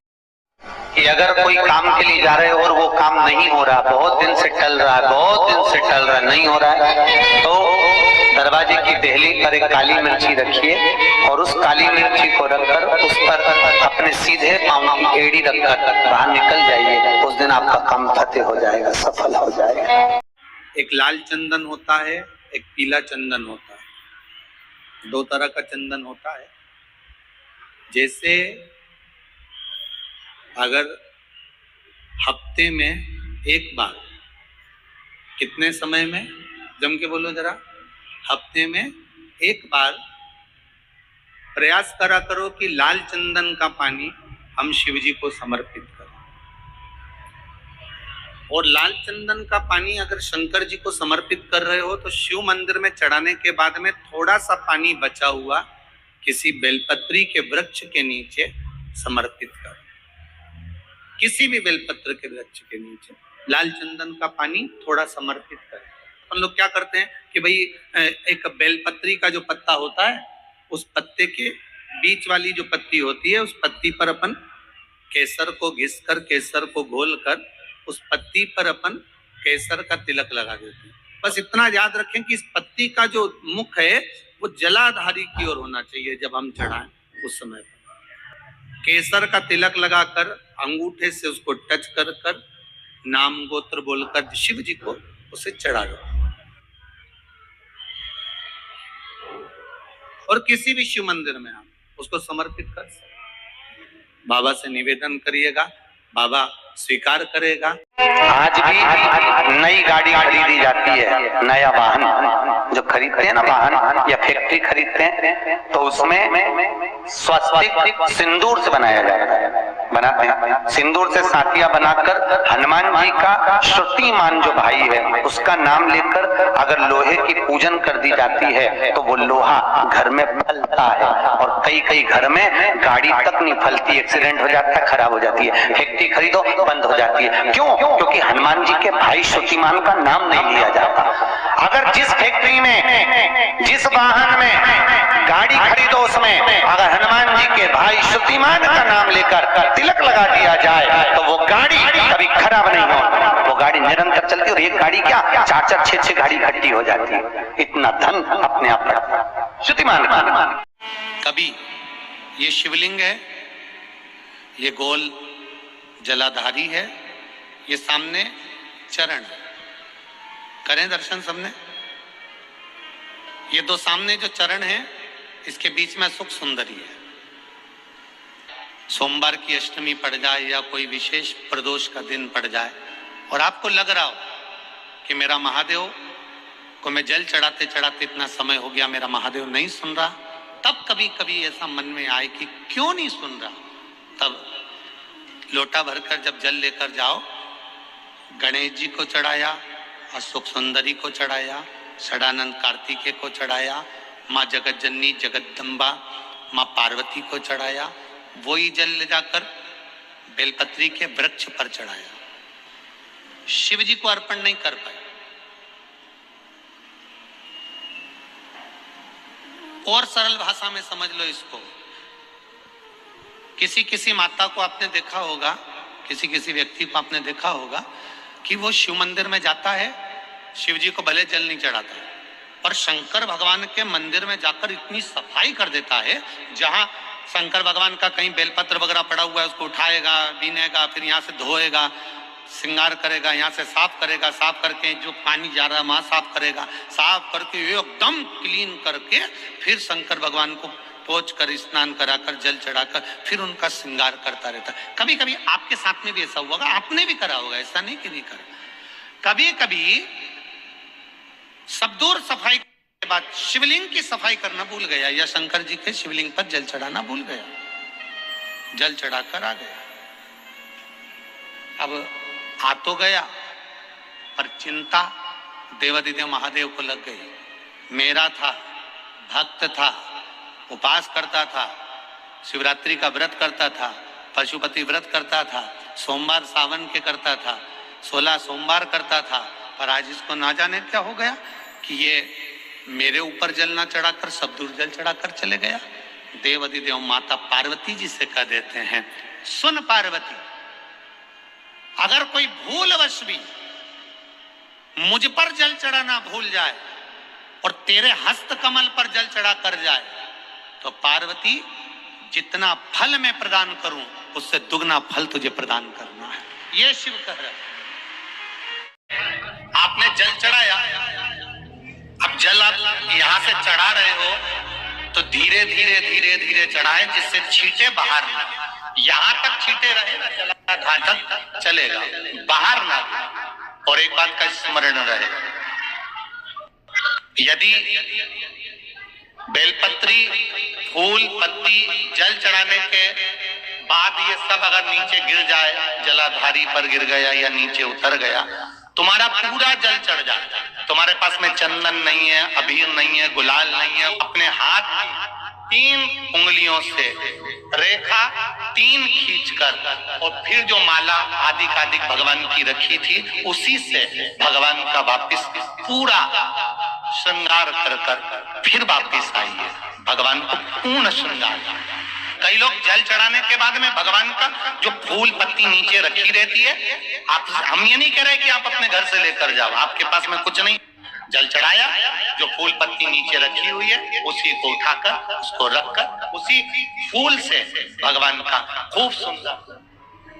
कि अगर कोई काम के लिए जा रहे हो और वो काम नहीं हो रहा, बहुत दिन से टल रहा है, बहुत दिन से टल रहा, नहीं हो रहा है, तो दरवाजे की देहली पर एक काली मिर्ची रखिए और उस काली मिर्ची को रखकर उस पर अपने सीधे पांव की एड़ी रखकर बाहर निकल जाइए। उस दिन आपका काम फतेह हो जाएगा, सफल हो जाएगा। एक लाल चंदन होता है, एक पीला चंदन होता है, 2 तरह का चंदन होता है। जैसे अगर हफ्ते में एक बार, कितने समय में, जम के बोलो जरा, हफ्ते में एक बार प्रयास करा करो कि लाल चंदन का पानी हम शिव जी को समर्पित करें। और लाल चंदन का पानी अगर शंकर जी को समर्पित कर रहे हो तो शिव मंदिर में चढ़ाने के बाद में थोड़ा सा पानी बचा हुआ किसी बेलपत्री के वृक्ष के नीचे समर्पित करो। किसी भी बेलपत्र के वृक्ष के नीचे लाल चंदन का पानी थोड़ा समर्पित करें। हम लोग क्या करते हैं कि भाई एक बेलपत्री का जो पत्ता होता है, उस पत्ते के बीच वाली जो पत्ती होती है, उस पत्ती पर अपन केसर को घिस कर, केसर को घोल कर, उस पत्ती पर अपन केसर का तिलक लगा देते हैं। बस इतना याद रखें कि इस पत्ती का जो मुख है वो जलाधारी की ओर होना चाहिए। जब हम चढ़ाएं उस समय पर केसर का तिलक लगाकर अंगूठे से उसको टच कर कर नाम गोत्र बोलकर शिव जी को उसे चढ़ा दो। और किसी भी शिव मंदिर में आप उसको समर्पित कर सकते। बाबा से निवेदन करिएगा, बाबा स्वीकार करेगा। आज भी नई गाड़ी खरीदी जाती है, नया वाहन जो खरीदते हैं ना, वाहन या फैक्ट्री खरीदते हैं, तो उसमें स्वस्तिक सिंदूर से बनाया जाता है, बनाते हैं सिंदूर से साथिया बनाकर हनुमान जी का श्रुतिमान जो भाई है उसका नाम लेकर अगर लोहे की पूजन कर दी जाती है तो वो लोहा घर में फलता है। और कई कई घर में गाड़ी तक नहीं फलती, एक्सीडेंट हो जाता है, खराब हो जाती है। फैक्ट्री खरीदो बंद हो जाती है। क्यों? क्योंकि हनुमान जी के भाई श्रुतिमान का नाम नहीं लिया जाता। अगर जिस फैक्ट्री में, जिस वाहन में गाड़ी खरीदो उसमें अगर हनुमान जी के भाई श्रुतिमान का नाम लेकर तिलक लगा दिया जाए तो वो गाड़ी कभी खराब नहीं हो, वो गाड़ी निरंतर चलती। और एक गाड़ी क्या 4-4, 6-6 गाड़ी इकट्ठी हो जाती है। इतना धन अपने आप रखता श्रुतिमान का। कभी ये शिवलिंग है, ये गोल जलाधारी है, ये सामने चरण, करें दर्शन सबने। ये दो सामने जो चरण है इसके बीच में सुख सुंदरी है। सोमवार की अष्टमी पड़ जाए या कोई विशेष प्रदोष का दिन पड़ जाए और आपको लग रहा हो कि मेरा महादेव को मैं जल चढ़ाते चढ़ाते इतना समय हो गया, मेरा महादेव नहीं सुन रहा, तब कभी कभी ऐसा मन में आए कि क्यों नहीं सुन रहा, तब लोटा भरकर जब जल लेकर जाओ, गणेश जी को चढ़ाया, अशोक सुंदरी को चढ़ाया, षडानंद कार्तिकेय को चढ़ाया, माँ जगतजननी जगदम्बा माँ पार्वती को चढ़ाया, वही जल ले जाकर बेलपत्री के वृक्ष पर चढ़ाया। शिव जी को अर्पण नहीं कर पाए। और सरल भाषा में समझ लो इसको, किसी किसी माता को आपने देखा होगा, किसी किसी व्यक्ति को आपने देखा होगा कि वो शिव मंदिर में जाता है, शिव जी को भले जल नहीं चढ़ाता, और शंकर भगवान के मंदिर में जाकर इतनी सफाई कर देता है, जहां शंकर भगवान का कहीं बेलपत्र वगैरह पड़ा हुआ है उसको उठाएगा, बीनेगा, फिर यहाँ से धोएगा, श्रृंगार करेगा, यहाँ से साफ करेगा, साफ करके जो पानी जा रहा है वहां साफ करेगा, साफ करके एकदम क्लीन करके फिर शंकर भगवान को पोंछ कर स्नान कराकर जल चढ़ाकर फिर उनका श्रृंगार करता रहता है। कभी कभी आपके साथ में भी ऐसा हुआ होगा, आपने भी करा होगा, ऐसा नहीं कि नहीं करा। कभी कभी शब्दों सफाई के बाद शिवलिंग की सफाई करना भूल गया या शंकर जी के शिवलिंग पर जल चढ़ाना भूल गया, जल चढ़ाकर आ गया। अब आ तो गया पर चिंता देवादिदेव महादेव को लग गई। मेरा था, भक्त था, उपास करता था, शिवरात्रि का व्रत करता था, पशुपति व्रत करता था, सोमवार सावन के करता था, 16 सोमवार करता था, पर आज इसको ना जाने क्या हो गया कि ये मेरे ऊपर जल ना चढ़ाकर सब दूर जल चढ़ाकर चले गया। देव अधिदेव माता पार्वती जी से कह देते हैं, सुन पार्वती, अगर कोई भूलवश भी मुझ पर जल चढ़ाना भूल जाए और तेरे हस्त कमल पर जल चढ़ा कर जाए तो पार्वती जितना फल मैं प्रदान करूं उससे दुगना फल तुझे प्रदान करना है। ये शिव कह रहे। आपने जल चढ़ाया, अब जल आप यहां से चढ़ा रहे हो तो धीरे धीरे धीरे धीरे चढ़ाए जिससे छींटे बाहर ना, यहां तक छींटे रहे ना, जलाधार तक चलेगा, बाहर ना। और एक बात का स्मरण रहे, यदि बेलपत्री, फूल, पत्ती जल चढ़ाने के बाद ये सब अगर नीचे गिर जाए, जलाधारी पर गिर गया या नीचे उतर गया, तुम्हारा पूरा जल चढ़ जाता। तुम्हारे पास में चंदन नहीं है, अबीर नहीं है, गुलाल नहीं है, अपने हाथ 3 उंगलियों से रेखा 3 खींचकर और फिर जो माला आदिकादिक भगवान की रखी थी उसी से भगवान का वापिस पूरा श्रृंगार कर फिर वापिस आइए, भगवान को पूर्ण श्रृंगार। कई लोग जल चढ़ाने के बाद में भगवान का जो फूल पत्ती नीचे रखी रहती है, आप, हम ये नहीं कह रहे कि आप अपने घर से लेकर जाओ, आपके पास में कुछ नहीं, जल चढ़ाया, जो फूल पत्ती नीचे रखी हुई है उसी को उठाकर उसको रखकर उसी फूल से भगवान का खूब सुंदर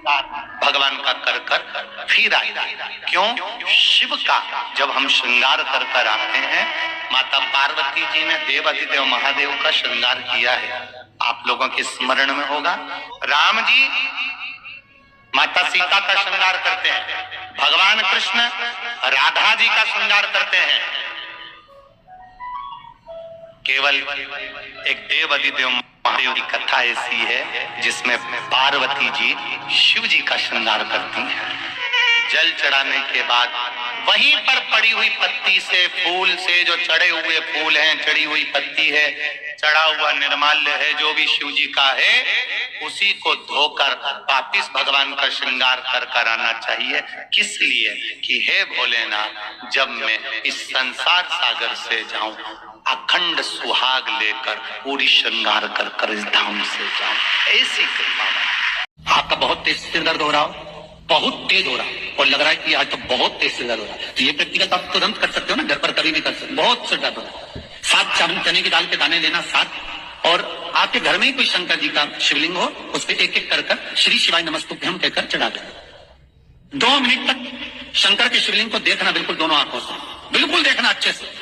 भगवान का कर फिर आए। क्यों? शिव का जब हम श्रृंगार कर आते हैं, माता पार्वती जी ने देव अधिदेव महादेव का श्रृंगार किया है, आप लोगों के स्मरण में होगा। राम जी माता सीता का श्रृंगार करते हैं, भगवान कृष्ण राधा जी का श्रृंगार करते हैं। केवल एक देव अधिदेव महादेव की कथा ऐसी है जिसमें पार्वती जी शिव जी का श्रृंगार करती हैं। जल चढ़ाने के बाद वहीं पर पड़ी हुई पत्ती से, फूल से, जो चढ़े हुए फूल हैं, चढ़ी हुई पत्ती है, चढ़ा हुआ निर्माल्य है, जो भी शिव जी का है, उसी को धोकर वापिस भगवान का श्रृंगार कर आना चाहिए। किस लिए? कि हे भोलेनाथ, जब मैं इस संसार सागर से जाऊं, अखंड सुहाग लेकर पूरी श्रृंगार कर इस धाम से जाऊं। ऐसी कृपा। आपका बहुत तेज सिर दर्द हो रहा हो, बहुत तेज हो रहा है और लग रहा है कि आज तो बहुत तेज सिर दर्द हो रहा है, तो ये व्यक्तिगत आप तुरंत कर सकते हो ना, घर पर कभी भी कर सकते हो। बहुत सिर दर्द हो रहा है, 7 चने की दाल के दाने लेना 7, और आपके घर में ही कोई शंकर जी का शिवलिंग हो, उस पर एक एक कर श्री शिवाय नमस्तुभ्यम कहकर चढ़ा देना। 2 मिनट तक शंकर के शिवलिंग को देखना, बिल्कुल दोनों आंखों से, बिल्कुल देखना अच्छे से,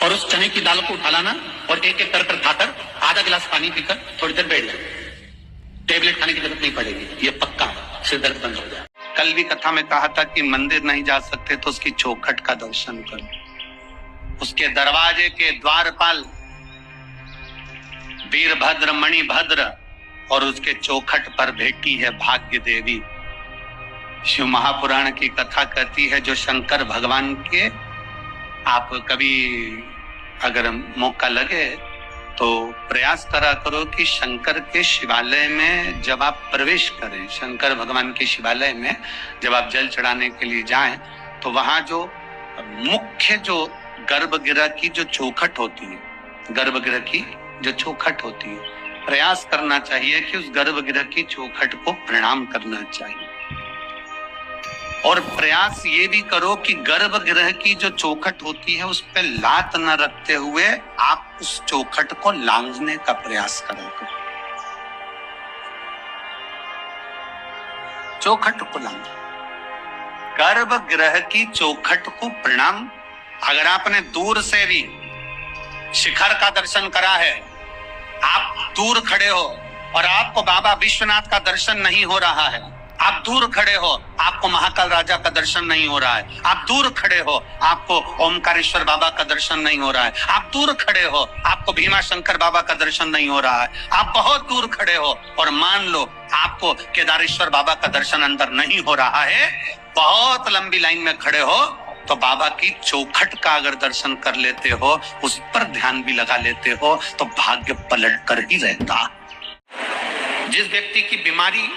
और उस चने की दाल को उठा लाना और एक एक कर खाकर आधा गिलास पानी पीकर थोड़ी देर बैठ जाए। टेबलेट खाने की जरूरत नहीं पड़ेगी, ये पक्का सिर दर्द बंद हो जाए। कल भी कथा में कहा था कि मंदिर नहीं जा सकते तो उसकी चौखट का दर्शन करो। उसके दरवाजे के द्वारपाल वीरभद्र मणिभद्र और उसके चौखट पर बैठी है भाग्य देवी। शिव महापुराण की कथा कहती है, जो शंकर भगवान के, आप कभी अगर मौका लगे तो प्रयास करा करो कि शंकर के शिवालय में जब आप प्रवेश करें, शंकर भगवान के शिवालय में जब आप जल चढ़ाने के लिए जाएं, तो वहां जो मुख्य जो गर्भगृह की जो चौखट होती है, गर्भगृह की जो चौखट होती है, प्रयास करना चाहिए कि उस गर्भगृह की चौखट को प्रणाम करना चाहिए। और प्रयास ये भी करो कि गर्भगृह की जो चौखट होती है उस पर लात न रखते हुए आप उस चौखट को लांघने का प्रयास करो। चौखट को लांघ, गर्भगृह की चौखट को प्रणाम। अगर आपने दूर से भी शिखर का दर्शन करा है, आप दूर खड़े हो और आपको बाबा विश्वनाथ का दर्शन नहीं हो रहा है, आप दूर खड़े हो, आपको महाकाल राजा का दर्शन नहीं हो रहा है, आप दूर खड़े हो, आपको ओमकारेश्वर बाबा का दर्शन नहीं हो रहा है, आप दूर खड़े हो, आपको भीमा शंकर बाबा का दर्शन नहीं हो रहा है, आप बहुत दूर खड़े हो और मान लो आपको केदारेश्वर बाबा का दर्शन अंदर नहीं हो रहा है, बहुत लंबी लाइन में खड़े हो, तो बाबा की चौखट का अगर दर्शन कर लेते हो, उस पर ध्यान भी लगा लेते हो, तो भाग्य पलट कर ही रहता। जिस व्यक्ति की बीमारी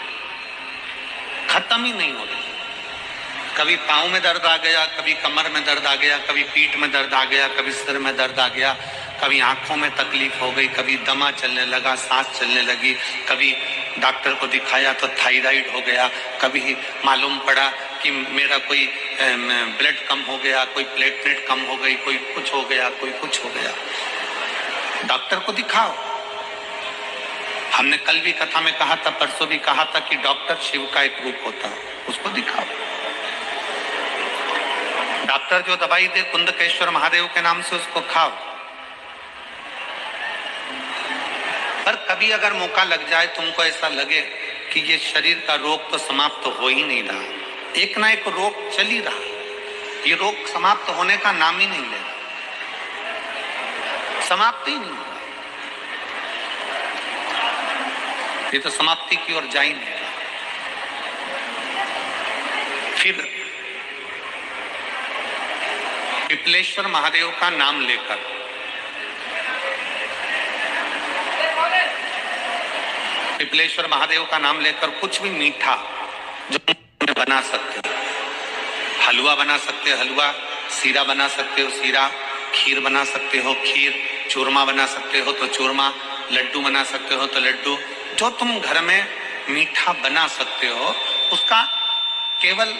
खत्म ही नहीं हो रही, कभी पांव में दर्द आ गया, कभी कमर में दर्द आ गया, कभी पीठ में दर्द आ गया, कभी सिर में दर्द आ गया, कभी आंखों में तकलीफ हो गई, कभी दमा चलने लगा, सांस चलने लगी, कभी डॉक्टर को दिखाया तो थायराइड हो गया, कभी मालूम पड़ा कि मेरा कोई ब्लड कम हो गया, कोई प्लेटलेट कम हो गई, कोई कुछ हो गया, कोई कुछ हो गया, डॉक्टर को दिखाओ। हमने कल भी कथा में कहा था, परसों भी कहा था कि डॉक्टर शिव का एक रूप होता है, उसको दिखाओ। डॉक्टर जो दवाई दे कुंदकेश्वर महादेव के नाम से, उसको खाओ। पर कभी अगर मौका लग जाए, तुमको ऐसा लगे कि ये शरीर का रोग तो समाप्त हो ही नहीं रहा, एक ना एक रोग चल ही रहा, ये रोग समाप्त होने का नाम ही नहीं ले रहा, समाप्त ही नहीं, ये तो समाप्ति की ओर जा ही नहीं रहा। फिर पिपलेश्वर महादेव का नाम लेकर पिपलेश्वर महादेव का नाम लेकर कुछ भी मीठा जो बना सकते हो, हलवा बना सकते हो हलवा, सीरा बना सकते हो सीरा, खीर बना सकते हो खीर, चूरमा बना सकते हो तो चूरमा, लड्डू बना सकते हो तो लड्डू, जो तुम घर में मीठा बना सकते हो, उसका केवल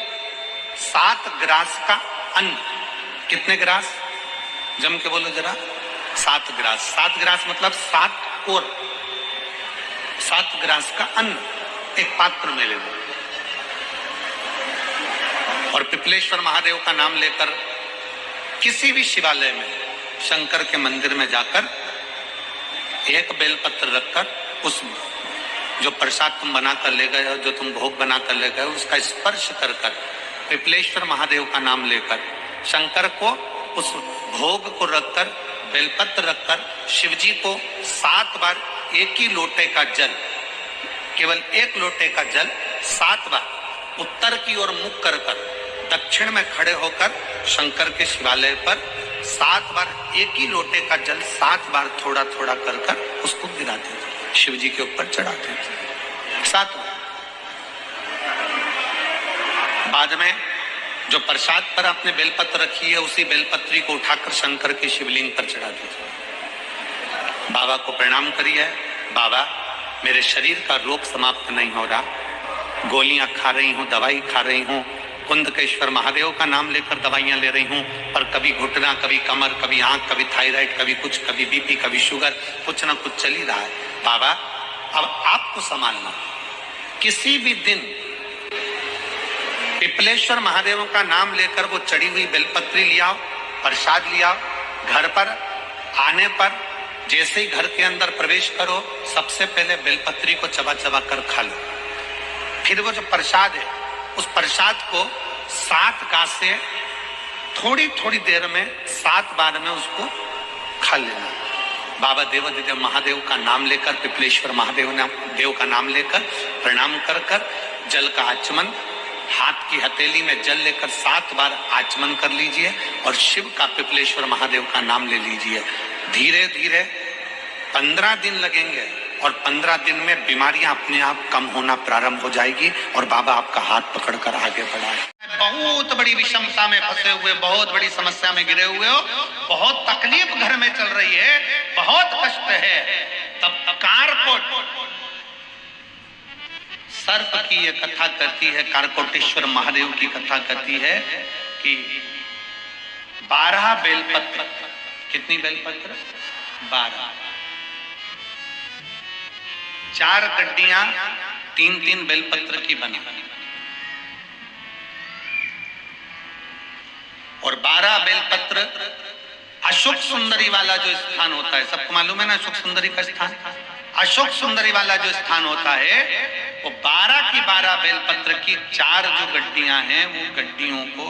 7 ग्रास का अन्न, कितने ग्रास, जम के बोलो जरा, 7 ग्रास, 7 ग्रास मतलब 7 कोर, 7 ग्रास का अन्न एक पात्र में ले लो और पिपलेश्वर महादेव का नाम लेकर किसी भी शिवालय में, शंकर के मंदिर में जाकर एक बेलपत्र रखकर उस जो प्रसाद तुम बना कर ले गए हो, जो तुम भोग बना कर ले गए हो, उसका स्पर्श कर कर पिपलेश्वर महादेव का नाम लेकर शंकर को उस भोग को रखकर, बेलपत्र रखकर शिव जी को 7 बार एक ही लोटे का जल, केवल एक लोटे का जल 7 बार उत्तर की ओर मुख कर कर दक्षिण में खड़े होकर शंकर के शिवालय पर 7 बार एक ही लोटे का जल 7 बार थोड़ा थोड़ा कर कर उसको गिराते थे, शिव जी के ऊपर चढ़ाते थे 7 बार। बाद में जो प्रसाद पर आपने बेलपत्र रखी है, उसी बेलपत्री को उठाकर शंकर के शिवलिंग पर चढ़ा दीजिए। बाबा को प्रणाम करिए, बाबा मेरे शरीर का रोग समाप्त नहीं हो रहा, गोलियां खा रही हूँ, दवाई खा रही हूँ, कुंदकेश्वर महादेव का नाम लेकर दवाइयां ले रही हूँ, पर कभी घुटना, कभी कमर, कभी आंख, कभी थायराइड, कभी कुछ, कभी बीपी, कभी शुगर, कुछ ना कुछ चल ही रहा है। बाबा अब आपको संभालना, किसी भी दिन पिपलेश्वर महादेव का नाम लेकर वो चढ़ी हुई बेलपत्री लियाओ, प्रसाद लियाओ, घर पर आने पर जैसे ही घर के अंदर प्रवेश करो, सबसे पहले बेलपत्री को चबा चबा कर खा लो। फिर वो जो प्रसाद है, उस प्रसाद को 7 गांसे थोड़ी थोड़ी देर में 7 बार में उसको खा लेना। बाबा देवाधिदेव महादेव का नाम लेकर, पिपलेश्वर महादेव का नाम लेकर प्रणाम कर कर जल का आचमन, हाथ की हथेली में जल लेकर 7 बार आचमन कर लीजिए और शिव का, पिपलेश्वर महादेव का नाम ले लीजिए। धीरे धीरे 15 दिन लगेंगे और 15 दिन में बीमारियां अपने आप कम होना प्रारंभ हो जाएगी और बाबा आपका हाथ पकड़कर आगे बढ़ाए। बहुत बड़ी विषमता में फंसे हुए, बहुत बड़ी समस्या में गिरे हुए हो, बहुत तकलीफ घर में चल रही है, बहुत कष्ट है, तब कारकोट सर्प की ये कथा कहती है, कारकोटेश्वर महादेव की कथा कहती है कि 12 बेलपत्र, कितनी बेलपत्र? 12, 4 गड्डियां 3-3 बेलपत्र की बनी और 12 बेलपत्र। अशोक सुंदरी वाला जो स्थान होता है, सबको मालूम है ना अशोक सुंदरी का स्थान? अशोक सुंदरी वाला जो स्थान होता है, वो 12 की 12 बेलपत्र की 4 जो गड्डियां हैं, वो गड्डियों को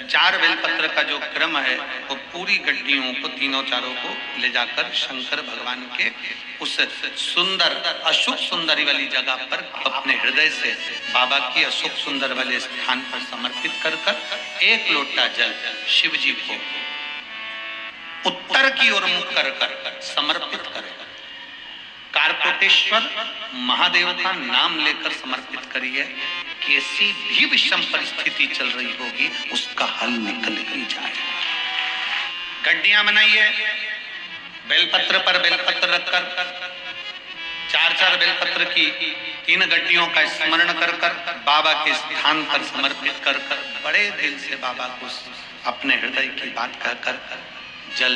4 बेलपत्र का जो क्रम है, वो पूरी गड्डियों को, तीनों चारों को ले जाकर शंकर भगवान के उस सुंदर अशोक सुंदरी वाली जगह पर अपने हृदय से बाबा की अशोक सुंदर वाले स्थान पर समर्पित कर कर 1 लोटा जल शिव जी को उत्तर की ओर मुख कर कर समर्पित करें। कारकोटेश्वर महादेव का नाम लेकर समर्पित करिए। कैसी भी विषम परिस्थिति चल रही होगी, उसका हल निकल ही जाए। गड्डियां बनाइए, बेलपत्र पर बेलपत्र रखकर 4-4 बेलपत्र की 3 गड्डियों का स्मरण कर कर बाबा के स्थान पर समर्पित कर कर बड़े दिल से बाबा को अपने हृदय की बात कहकर जल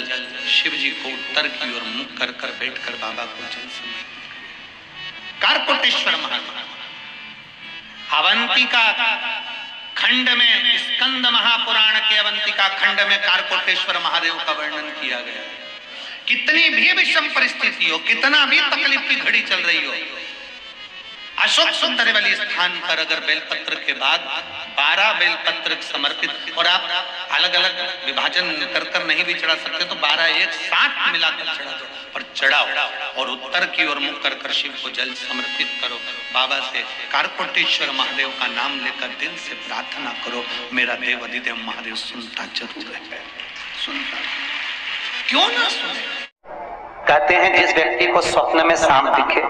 शिव जी को उत्तर की ओर मुख कर कर बैठ कर बाबा को जल समर्पित। कारकोटेश्वर महादेव अवंतिका खंड में, स्कंद महापुराण के अवंतिका खंड में कारकोटेश्वर महादेव का वर्णन किया गया। कितनी भी विषम परिस्थिति हो, कितना भी तकलीफ की घड़ी चल रही हो, अशोक सुंदर वाली स्थान पर अगर बेलपत्र के बाद 12 बेलपत्र समर्पित, और आप अलग अलग विभाजन कर कर नहीं भी चढ़ा सकते तो 12 एक साथ मिलाकर चढ़ा दो, पर चढ़ाओ और उत्तर की ओर मुख कर कर शिव को जल समर्पित करो। बाबा से कारकोटेश्वर महादेव का नाम लेकर दिल से प्रार्थना करो, मेरा देव अधिदेव महादेव सुनता जरूर है। सुनता क्यों ना सुने? कहते हैं जिस व्यक्ति को स्वप्न में सांप दिखे,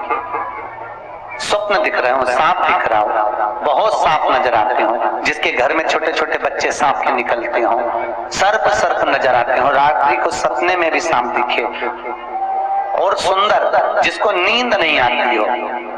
स्वप्न दिख रहे हो, सांप दिख रहा हो, बहुत सांप नजर आते हो, जिसके घर में छोटे छोटे बच्चे सांप के निकलते हो, सर्प नजर आते हो, रात्रि को सपने में भी सांप दिखे, और सुंदर जिसको नींद नहीं आती हो,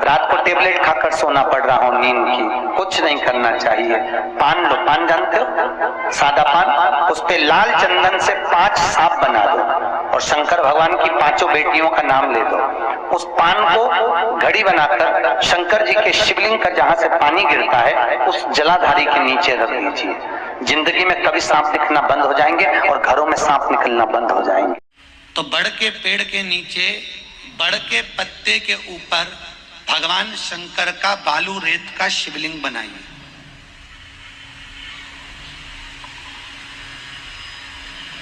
रात को टेबलेट खाकर सोना पड़ रहा हो नींद की, कुछ नहीं करना चाहिए। पान लो, पान जानते हो, सादा पान, उस पे लाल चंदन से 5 सांप बना दो और शंकर भगवान की 5 बेटियों का नाम ले दो। उस पान को घड़ी बनाकर शंकर जी के शिवलिंग का जहां से पानी गिरता है, उस जलाधारी के नीचे रख दीजिए। जिंदगी में कभी सांप दिखना बंद हो जाएंगे और घरों में सांप निकलना बंद हो जाएंगे। तो बड़ के पेड़ के नीचे बड़ के पत्ते के ऊपर भगवान शंकर का बालू रेत का शिवलिंग बनाइए।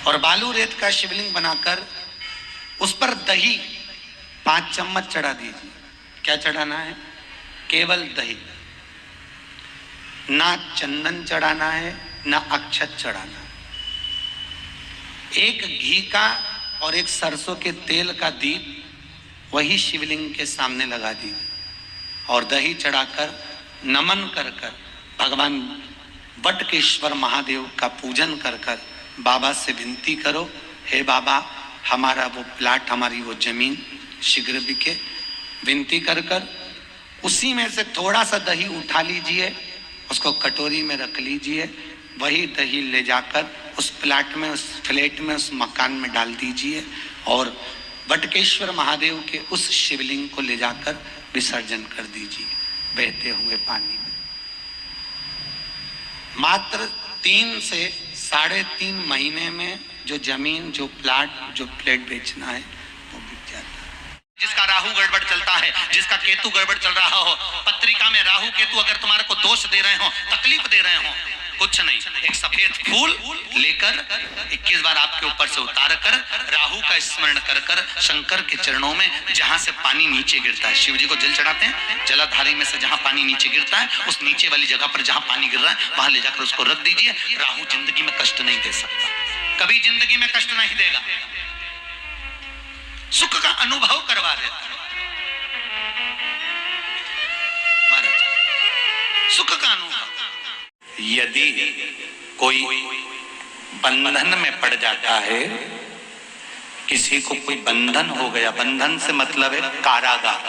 और बालू रेत का शिवलिंग बनाकर उस पर दही 5 चम्मच चढ़ा दीजिए। क्या चढ़ाना है? केवल दही, ना चंदन चढ़ाना है, ना अक्षत चढ़ाना है। एक घी का और एक सरसों के तेल का दीप वही शिवलिंग के सामने लगा दीजिए और दही चढ़ाकर नमन कर कर भगवान वटकेश्वर महादेव का पूजन कर कर बाबा से विनती करो, हे बाबा हमारा वो प्लाट, हमारी वो जमीन शीघ्र बिके। विनती कर कर उसी में से थोड़ा सा दही उठा लीजिए, उसको कटोरी में रख लीजिए, वही दही ले जाकर उस प्लाट में, उस फ्लैट में, उस मकान में डाल दीजिए और वटकेश्वर महादेव के उस शिवलिंग को ले जाकर विसर्जन कर दीजिए बहते हुए पानी में। मात्र 3 से 3.5 महीने में जो जमीन, जो प्लाट, जो फ्लैट बेचना है वो बिक जाता है। जिसका राहु गड़बड़ चलता है, जिसका केतु गड़बड़ चल रहा हो, पत्रिका में राहु केतु अगर तुम्हारे को दोष दे रहे हो, तकलीफ दे रहे हो, कुछ नहीं, एक सफेद फूल लेकर 21 बार आपके ऊपर से उतार कर राहु का स्मरण कर कर शंकर के चरणों में, जहां से पानी नीचे गिरता है, शिव जी को जल चढ़ाते हैं, जलाधारी में से जहां पानी नीचे गिरता है उस नीचे वाली जगह पर जहां पानी गिर रहा है वहां ले जाकर उसको रख दीजिए। राहु जिंदगी में कष्ट नहीं दे सकता, कभी जिंदगी में कष्ट नहीं देगा, सुख का अनुभव करवा देता है महाराज, सुख का अनुभव। यदि कोई बंधन में पड़ जाता है, किसी को कोई बंधन हो गया, बंधन से मतलब है कारागार,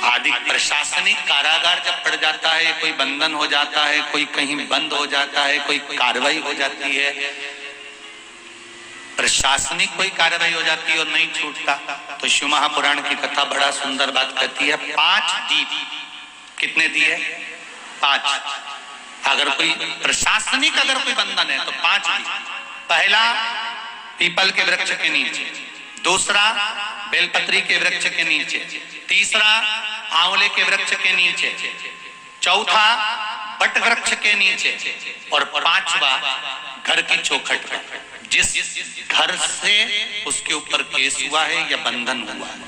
आदि प्रशासनिक कारागार जब पड़ जाता है, कोई बंधन हो जाता है, कोई कहीं बंद हो जाता है, कोई कार्रवाई हो जाती है, प्रशासनिक कोई कार्रवाई हो जाती है और नहीं छूटता, तो शिव महापुराण की कथा बड़ा सुंदर बात कहती है, 5 दीप। कितने दिए? 5। अगर कोई प्रशासनिक अगर कोई बंधन है तो 5 दीप। पहला पीपल के वृक्ष के नीचे, दूसरा बेलपत्री के वृक्ष के नीचे, तीसरा आंवले के वृक्ष के नीचे, चौथा बट वृक्ष के नीचे और 5वां घर की चौखट पर, जिस घर से उसके ऊपर केस हुआ है या बंधन हुआ है।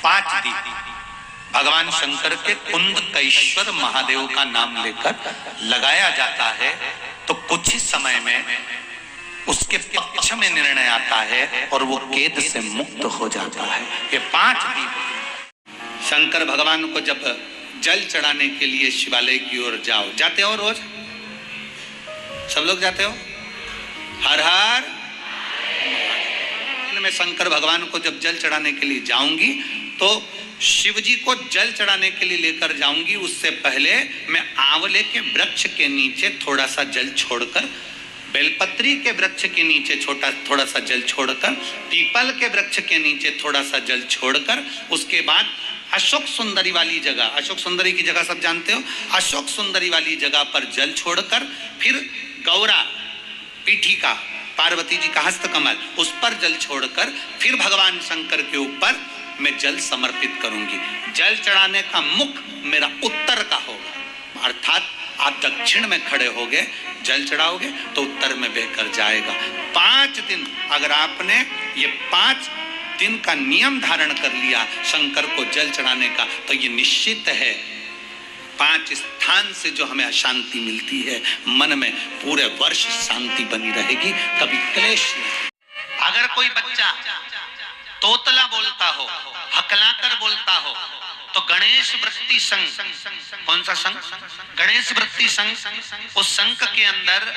5 दीप भगवान शंकर के कुंदकेश्वर महादेव का नाम लेकर लगाया जाता है, तो कुछ ही समय में उसके पक्ष में निर्णय आता है और वो केद से मुक्त हो जाता है। ये 5 दीप। शंकर भगवान को जब जल चढ़ाने के लिए शिवालय की ओर जाओ, जाते हो रोज? सब लोग जाते हो? हर हर। मैं शंकर भगवान को जब जल चढ़ाने के लिए जाऊंगी तो शिव जी को जल चढ़ाने के लिए लेकर जाऊंगी, उससे पहले मैं आंवले के वृक्ष के नीचे थोड़ा सा जल छोड़कर, बेलपत्री के वृक्ष के नीचे थोड़ा सा जल छोड़कर, पीपल के वृक्ष के नीचे थोड़ा सा जल छोड़कर, उसके बाद अशोक सुंदरी वाली जगह, अशोक सुंदरी की जगह सब जानते हो, अशोक सुंदरी वाली जगह पर जल छोड़कर फिर गौरा पीठिका, पार्वती जी का हस्तकमल, उस पर जल छोड़कर फिर भगवान शंकर के ऊपर मैं जल समर्पित करूंगी। जल चढ़ाने का मुख मेरा उत्तर का होगा, अर्थात आप दक्षिण में खड़े होगे, जल चढ़ाओगे तो उत्तर में बहकर जाएगा। 5 दिन अगर आपने ये 5 दिन का नियम धारण कर लिया शंकर को जल चढ़ाने का, तो ये निश्चित है 5 स्थान से जो हमें अशांति मिलती है, मन में पूरे वर्ष शांति बनी रहेगी, कभी क्लेश नहीं। अगर कोई बच्चा तोतला बोलता हो, हकलाकर बोलता हो, तो गणेश वृत्ति संघ, कौन सा संघ? गणेश वृत्ति संघ, उस संघ के अंदर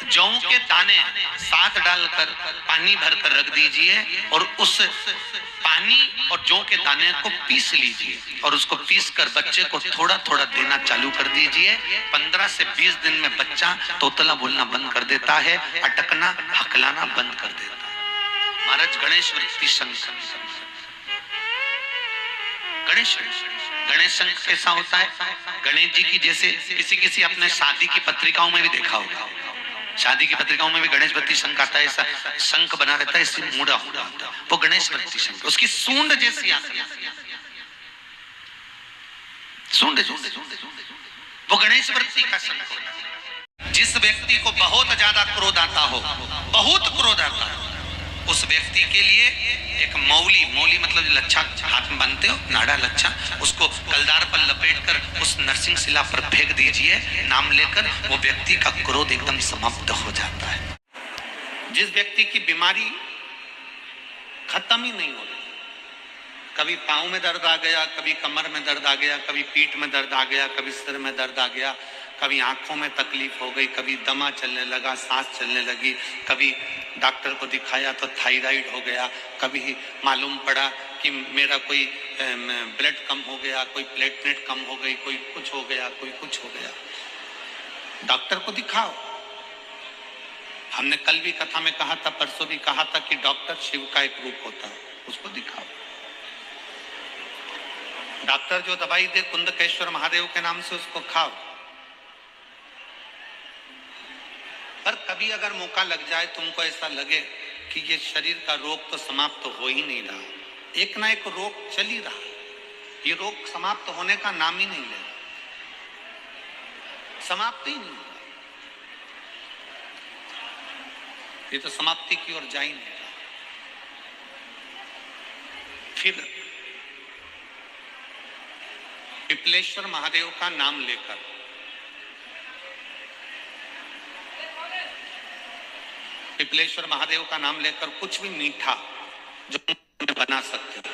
जौ के दाने साथ डालकर पानी भरकर रख दीजिए और उस पानी और जौ के दाने को पीस लीजिए और उसको पीस कर बच्चे को थोड़ा थोड़ा देना चालू कर दीजिए। 15 से 20 दिन में बच्चा तोतला बोलना बंद कर देता है, अटकना हकलाना बंद कर देता है। महाराज गणेश वृत्ति संघ, गणेश संघ कैसा होता है? गणेश जी की जैसे किसी अपने शादी की पत्रिकाओं में भी देखा होगा, शादी की पत्रिकाओं में भी गणेश बत्ती शंख आता है, ऐसा शंख बना रहता है, इससे मुड़ा हुआ होता है, वो गणेश बत्ती शंख, उसकी सूंड जैसी आती है, सूंड वो गणेश बत्ती का शंख होता है। जिस व्यक्ति को बहुत ज्यादा क्रोध आता हो, बहुत क्रोध आता हो, उस व्यक्ति के लिए एक मौली मतलब लच्छा हाथ में बांधते हो, नाड़ा लच्छा, उसको कलदार पर लपेट कर उस नरसिंह शिला पर फेंक दीजिए, नाम लेकर, वो व्यक्ति का क्रोध एकदम समाप्त हो जाता है। जिस व्यक्ति की बीमारी खत्म ही नहीं हो रही, कभी पांव में दर्द आ गया, कभी कमर में दर्द आ गया, कभी पीठ में दर्द आ गया, कभी सिर में दर्द आ गया, कभी आंखों में तकलीफ हो गई, कभी दमा चलने लगा, सांस चलने लगी, कभी डॉक्टर को दिखाया तो थायराइड हो गया, कभी मालूम पड़ा कि मेरा कोई ब्लड कम हो गया, कोई प्लेटलेट कम हो गई, कोई कुछ हो गया, कोई कुछ हो गया, डॉक्टर को दिखाओ। हमने कल भी कथा में कहा था, परसों भी कहा था कि डॉक्टर शिव का एक रूप होता है, उसको दिखाओ। डॉक्टर जो दवाई दे कुंदकेश्वर महादेव के नाम से, उसको खाओ। पर कभी अगर मौका लग जाए, तुमको ऐसा लगे कि ये शरीर का रोग तो समाप्त हो ही नहीं रहा, एक ना एक रोग चल ही रहा, ये रोग समाप्त होने का नाम ही नहीं ले रहा, समाप्त ही नहीं हो रहा, ये तो समाप्ति की ओर जा ही नहीं रहा। फिर पिपलेश्वर महादेव का नाम लेकर पिपलेश्वर महादेव का नाम लेकर कुछ भी मीठा जो बना सकते हो,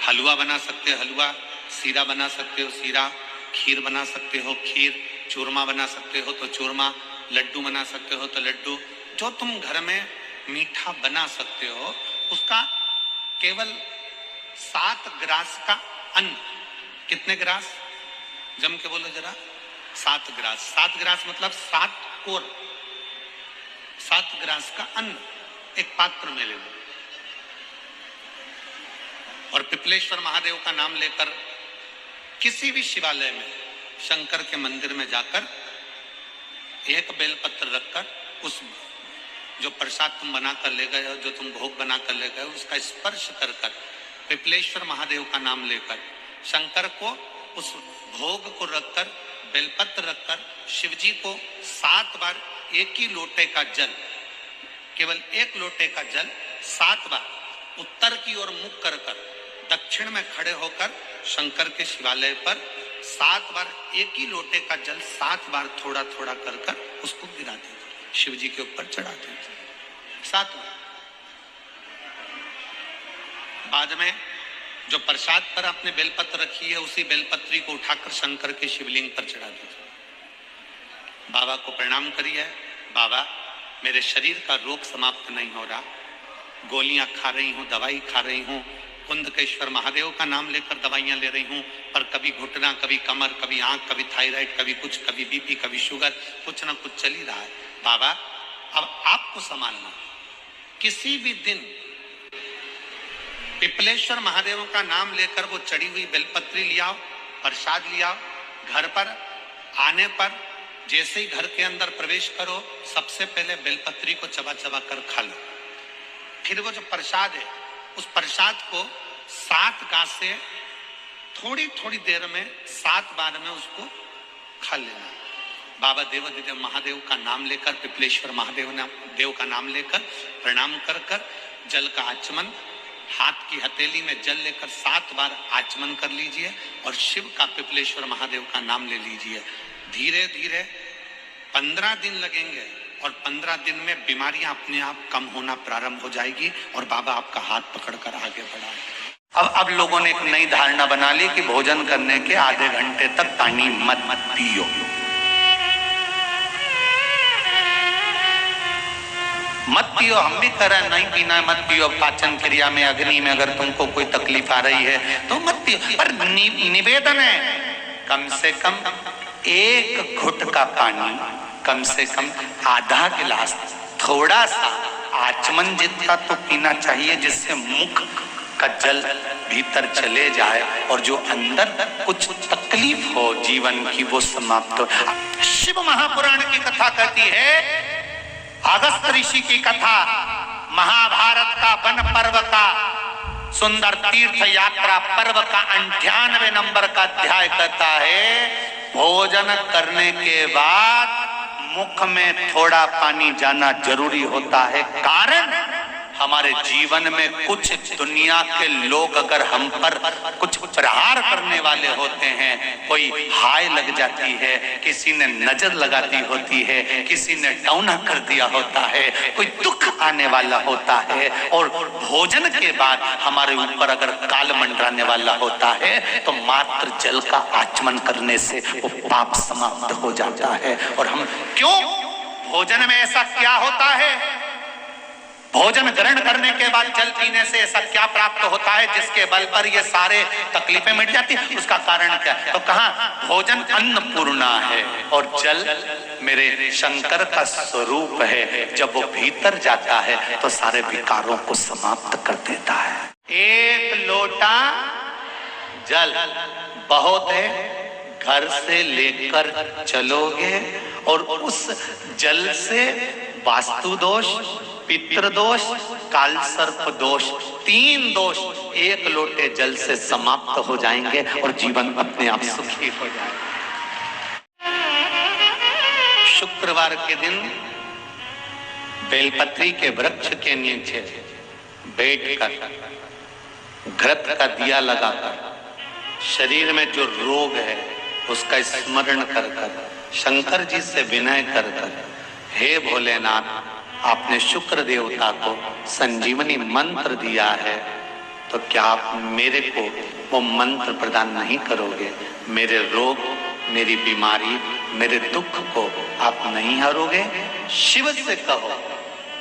हलवा बना सकते हो, हलवा, सीरा बना सकते हो, सीरा, खीर बना सकते हो, खीर, चूरमा बना सकते हो तो चूरमा, लड्डू बना सकते हो तो लड्डू, जो तुम घर में मीठा बना सकते हो, उसका केवल 7 ग्रास का अन्न, कितने ग्रास, जम के बोलो जरा, 7 ग्रास, 7 ग्रास मतलब 7 कोर, 7 ग्रास का अन्न एक पात्र में ले लो और पिपलेश्वर महादेव का नाम लेकर किसी भी शिवालय में, शंकर के मंदिर में जाकर एक बेलपत्र रखकर उस जो प्रसाद तुम बना कर ले गए हो, जो तुम भोग बना कर ले गए हो, उसका स्पर्श कर कर पिपलेश्वर महादेव का नाम लेकर शंकर को उस भोग को रखकर, बेलपत्र रखकर शिव जी को 7 बार एक ही लोटे का जल, केवल एक लोटे का जल 7 बार उत्तर की ओर मुख कर कर दक्षिण में खड़े होकर शंकर के शिवालय पर 7 बार एक ही लोटे का जल 7 बार थोड़ा थोड़ा कर कर उसको गिरा दीजिए, शिव जी के ऊपर चढ़ा दीजिए 7 बार। बाद में जो प्रसाद पर आपने बेलपत्र रखी है, उसी बेलपत्री को उठाकर शंकर के शिवलिंग पर चढ़ा दीजिए। बाबा को प्रणाम करिए, बाबा मेरे शरीर का रोग समाप्त नहीं हो रहा, गोलियां खा रही हूँ, दवाई खा रही हूँ, कुंदकेश्वर महादेव का नाम लेकर दवाइयां ले रही हूँ, पर कभी घुटना, कभी कमर, कभी आंख, कभी थायराइड, कभी कुछ, कभी बीपी, कभी शुगर, कुछ ना कुछ चल ही रहा है। बाबा अब आपको संभालना, किसी भी दिन पिपलेश्वर महादेव का नाम लेकर वो चढ़ी हुई बेलपत्री लियाओ, प्रसाद लियाओ, घर पर आने पर जैसे ही घर के अंदर प्रवेश करो, सबसे पहले बेलपत्री को चबा चबा कर खा लो। फिर वो जो प्रसाद है, उस प्रसाद को 7 गांठ से थोड़ी थोड़ी देर में 7 बार में उसको खा लेना। बाबा देवाधिदेव महादेव का नाम लेकर, पिपलेश्वर महादेव का नाम लेकर प्रणाम कर कर जल का आचमन, हाथ की हथेली में जल लेकर 7 बार आचमन कर लीजिए और शिव का, पिपलेश्वर महादेव का नाम ले लीजिए। धीरे धीरे 15 दिन लगेंगे और 15 दिन में बीमारियां अपने आप कम होना प्रारंभ हो जाएगी और बाबा आपका हाथ पकड़कर आगे बढ़ाएंगे। अब लोगों ने एक नई धारणा बना ली कि भोजन करने के आधे घंटे तक पानी मत पियो। मत पियो, हम भी कर रहे हैं, नहीं पीना है मत पियो। पाचन क्रिया में, अग्नि में अगर तुमको कोई तकलीफ आ रही है तो मत पियो, पर निवेदन है कम से कम 1 घुट का पानी, कम से कम आधा गिलास, थोड़ा सा आचमन जितना तो पीना चाहिए, जिससे मुख का जल भीतर चले जाए और जो अंदर कुछ तकलीफ हो जीवन की वो समाप्त हो। शिव महापुराण की कथा कहती है, अगस्त ऋषि की कथा, महाभारत का वन पर्व का सुंदर तीर्थ यात्रा पर्व का 98 नंबर का अध्याय कहता है, भोजन करने के बाद मुख में थोड़ा पानी जाना जरूरी होता है। कारण हमारे जीवन में कुछ दुनिया के लोग अगर हम पर कुछ प्रहार करने वाले होते हैं, कोई हाय लग जाती है, किसी ने नजर लगाती होती है, किसी ने टौना कर दिया होता है, कोई दुख आने वाला होता है, और भोजन के बाद हमारे ऊपर अगर काल मंडराने वाला होता है, तो मात्र जल का आचमन करने से वो पाप समाप्त हो जाता है। और हम क्यों, भोजन में ऐसा क्या होता है, भोजन ग्रहण करने के बाद जल पीने से ऐसा क्या प्राप्त होता है जिसके बल पर ये सारे तकलीफें मिट जाती है? उसका कारण क्या है? तो कहा भोजन अन्नपूर्णा है और जल मेरे शंकर का स्वरूप है। जब वो भीतर जाता है तो सारे विकारों को समाप्त कर देता है। एक लोटा जल बहुत है, घर से लेकर चलोगे और उस जल से वास्तु दोष, पितृ दोष, काल सर्प दोष, 3 दोष एक लोटे जल से समाप्त हो जाएंगे और जीवन अपने आप सुखी हो जाएगा। शुक्रवार के दिन बेलपत्री के वृक्ष के नीचे बैठकर घृत का दिया लगाकर शरीर में जो रोग है उसका स्मरण कर कर शंकर जी से विनय कर कर, हे भोलेनाथ, आपने शुक्र देवता को संजीवनी मंत्र दिया है, तो क्या आप मेरे को वो मंत्र प्रदान नहीं करोगे? मेरे रोग, मेरी बीमारी, मेरे दुख को आप नहीं हरोगे? शिव से कहो,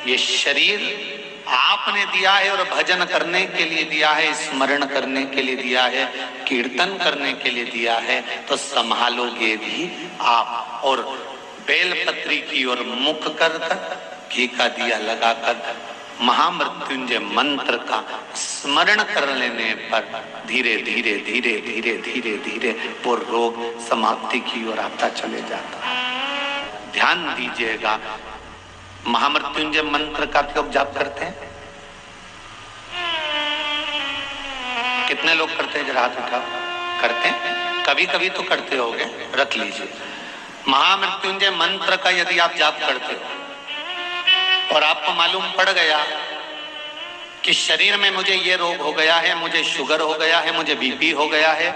ये शरीर आपने दिया है और भजन करने के लिए दिया है, स्मरण करने के लिए दिया है, कीर्तन करने के लिए दिया है, तो संभालोगे भी आप। और बेलपत्री की ओर मुख कर घी का दिया लगाकर महामृत्युंजय मंत्र का स्मरण कर लेने पर धीरे धीरे धीरे धीरे धीरे धीरे वो रोग समाप्ति की ओर आता चले जाता है। ध्यान दीजिएगा, महामृत्युंजय मंत्र का लोग जाप करते हैं? कितने लोग करते हैं? जरा हाथ उठाओ। करते हैं? कभी कभी तो करते होंगे, रख लीजिए। महामृत्युंजय मंत्र का यदि आप जाप करते हो और आपको मालूम पड़ गया कि शरीर में मुझे ये रोग हो गया है, मुझे शुगर हो गया है, मुझे बीपी हो गया है,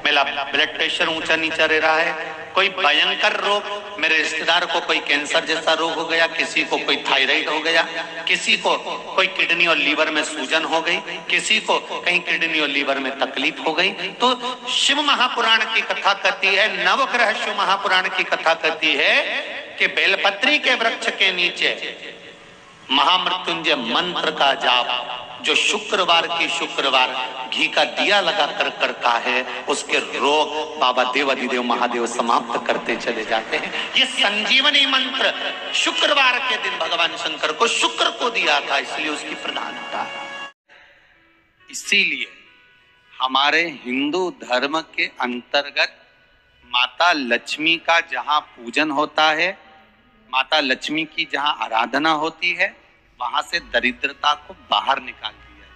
मेरा ब्लड प्रेशर ऊंचा नीचा रह रहा है, कोई भयंकर रोग, मेरे रिश्तेदार को कोई कैंसर जैसा रोग हो गया, किसी को कोई थायराइड हो गया, किसी को कोई किडनी और लीवर में सूजन हो गई, किसी को कहीं किडनी और लीवर में तकलीफ हो गई, तो शिव महापुराण की कथा कहती है, नवग्रह शिव महापुराण की कथा कहती है कि बेलपत्री के वृक्ष के नीचे महामृत्युंजय मंत्र का जाप जो शुक्रवार की शुक्रवार घी का दिया लगा कर करता है, उसके रोग बाबा देवाधिदेव महादेव समाप्त करते चले जाते हैं। ये संजीवनी मंत्र शुक्रवार के दिन भगवान शंकर को शुक्र को दिया था, इसलिए उसकी प्रधानता है। इसीलिए हमारे हिंदू धर्म के अंतर्गत माता लक्ष्मी का जहां पूजन होता है, माता लक्ष्मी की जहां आराधना होती है, वहां से दरिद्रता को बाहर निकाल दिया है।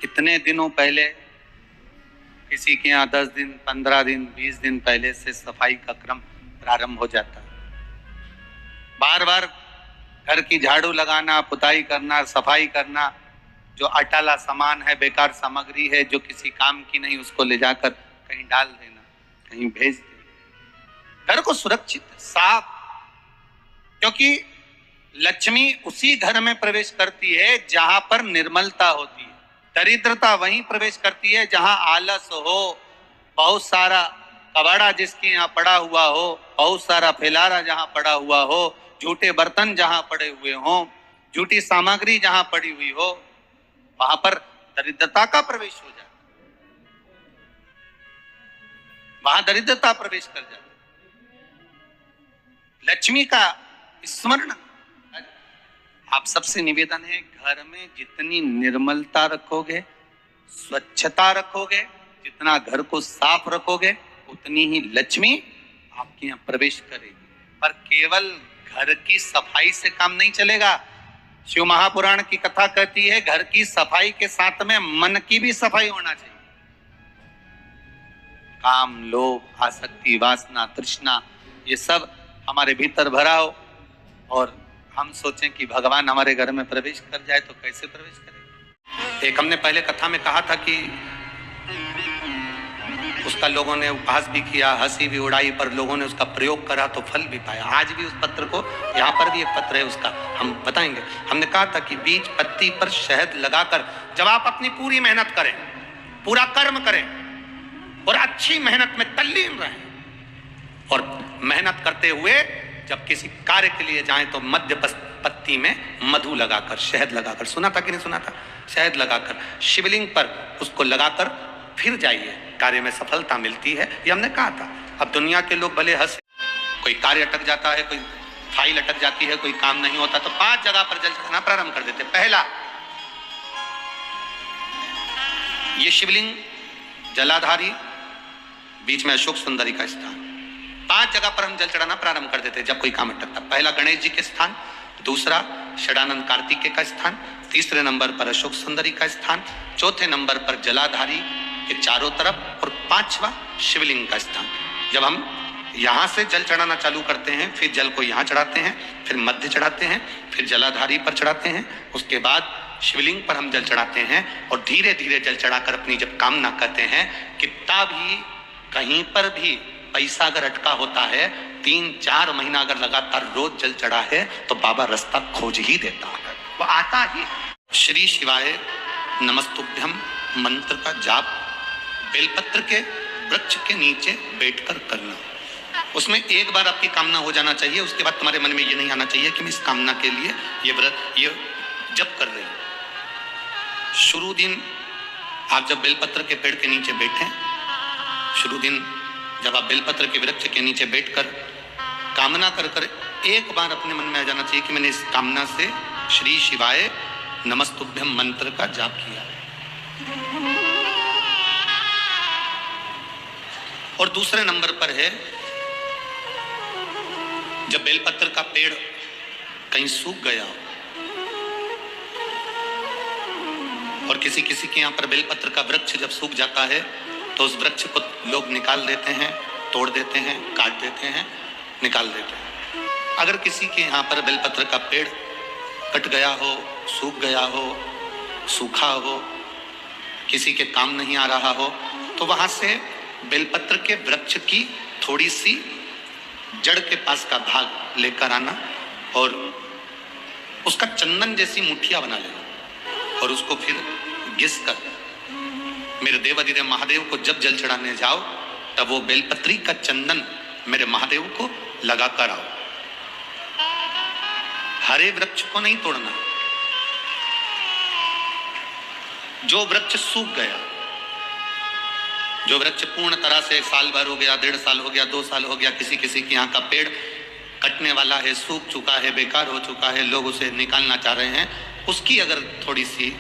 कितने दिनों पहले किसी के यहाँ 10 दिन, 15 दिन, 20 दिन पहले से सफाई का क्रम प्रारंभ हो जाता है। बार बार घर की झाड़ू लगाना, पुताई करना, सफाई करना, जो अटाला सामान है, बेकार सामग्री है, जो किसी काम की नहीं, उसको ले जाकर कहीं डाल देना, कहीं भेज देना। घर को सुरक्षित साफ, क्योंकि लक्ष्मी उसी घर में प्रवेश करती है जहां पर निर्मलता होती है। दरिद्रता वहीं प्रवेश करती है जहां आलस हो, बहुत सारा कबाड़ा जिसके यहाँ पड़ा हुआ हो, बहुत सारा फैलारा जहां पड़ा हुआ हो, झूठे बर्तन जहां पड़े हुए हो, झूठी सामग्री जहां पड़ी हुई हो, वहां पर दरिद्रता का प्रवेश हो जाए, वहां दरिद्रता प्रवेश कर जाए। लक्ष्मी का स्मरण आप सबसे निवेदन है, घर में जितनी निर्मलता रखोगे, स्वच्छता रखोगे, जितना घर को साफ रखोगे, उतनी ही लक्ष्मी आपके यहाँ प्रवेश करेगी। पर केवल घर की सफाई से काम नहीं चलेगा। शिव महापुराण की कथा कहती है घर की सफाई के साथ में मन की भी सफाई होना चाहिए। काम, लोभ, आसक्ति, वासना, तृष्णा, ये सब हमारे भीतर भरा हो और हम सोचें कि भगवान हमारे घर में प्रवेश कर जाए तो कैसे प्रवेश करें। एक हमने पहले कथा में कहा था कि उसका लोगों ने उपहास भी किया, हंसी भी उड़ाई, पर लोगों ने उसका प्रयोग करा तो फल भी पाया। आज भी उस पत्र को, यहाँ पर भी एक पत्र है उसका, हम बताएंगे। हमने कहा था कि बीज पत्ती पर शहद लगाकर जब आप अपनी पूरी मेहनत करें, पूरा कर्म करें और अच्छी मेहनत में तल्लीन रहें और मेहनत करते हुए जब किसी कार्य के लिए जाएं तो मध्य पत्ती में मधु लगाकर, शहद लगाकर, सुना था कि नहीं सुना था, शहद लगाकर शिवलिंग पर उसको लगाकर फिर जाइए, कार्य में सफलता मिलती है, ये हमने कहा था। अब दुनिया के लोग भले हंसे, कोई कार्य अटक जाता है, कोई फाइल अटक जाती है, कोई काम नहीं होता तो 5 जगह पर जल चढ़ाना प्रारंभ कर देते। पहला, ये शिवलिंग जलाधारी, बीच में अशोक सुंदरी का स्थान, 5 जगह पर हम जल चढ़ाना प्रारंभ कर देते जब कोई काम अटकता। पहला गणेश जी के स्थान, दूसरा षडानंद कार्तिकेय का स्थान, तीसरे नंबर पर अशोक सुंदरी का स्थान, चौथे नंबर पर जलाधारी के चारों तरफ और 5वां शिवलिंग का स्थान। जब हम यहां से जल चढ़ाना चालू करते हैं, फिर जल को यहां चढ़ाते हैं, फिर मध्य चढ़ाते हैं, फिर जलाधारी पर चढ़ाते हैं, उसके बाद शिवलिंग पर हम जल चढ़ाते हैं और धीरे धीरे जल चढ़ाकर अपनी जब कामना करते हैं, कितना भी कहीं पर भी पैसा अगर अटका होता है, 3-4 महीना अगर लगातार रोज जल चढ़ा है तो बाबा रास्ता खोज ही देता है, वो आता ही। श्री शिवाय नमस्तुभ्यम मंत्र का जाप बेलपत्र के वृक्ष के नीचे बैठकर करना। उसमें एक बार आपकी कामना हो जाना चाहिए, उसके बाद तुम्हारे मन में ये नहीं आना चाहिए कि मैं इस कामना के लिए ये व्रत, ये जप कर रही हूं। शुरू दिन आप जब बेलपत्र के पेड़ के नीचे बैठे, शुरू दिन जब आप बेलपत्र के वृक्ष के नीचे बैठकर कामना कर कर एक बार अपने मन में आ जाना चाहिए कि मैंने इस कामना से श्री शिवाय नमस्तुभ्यम मंत्र का जाप किया है। और दूसरे नंबर पर है, जब बेलपत्र का पेड़ कहीं सूख गया और किसी किसी के यहां पर बेलपत्र का वृक्ष जब सूख जाता है तो उस वृक्ष को लोग निकाल देते हैं, तोड़ देते हैं, काट देते हैं, निकाल देते हैं। अगर किसी के यहाँ पर बेलपत्र का पेड़ कट गया हो, सूख गया हो, सूखा हो, किसी के काम नहीं आ रहा हो, तो वहां से बेलपत्र के वृक्ष की थोड़ी सी जड़ के पास का भाग लेकर आना और उसका चंदन जैसी मुठिया बना लेना और उसको फिर घिस कर मेरे देवाधिदेव महादेव को जब जल चढ़ाने जाओ तब वो बेलपत्री का चंदन मेरे महादेव को लगा कर आओ। हरे वृक्ष को नहीं तोड़ना, जो वृक्ष सूख गया, जो वृक्ष पूर्ण तरह से 1 साल भर हो गया, 1.5 साल हो गया, 2 साल हो गया, किसी किसी के यहाँ का पेड़ कटने वाला है, सूख चुका है, बेकार हो चुका है, लोग उसे निकालना चाह रहे हैं, उसकी अगर थोड़ी सी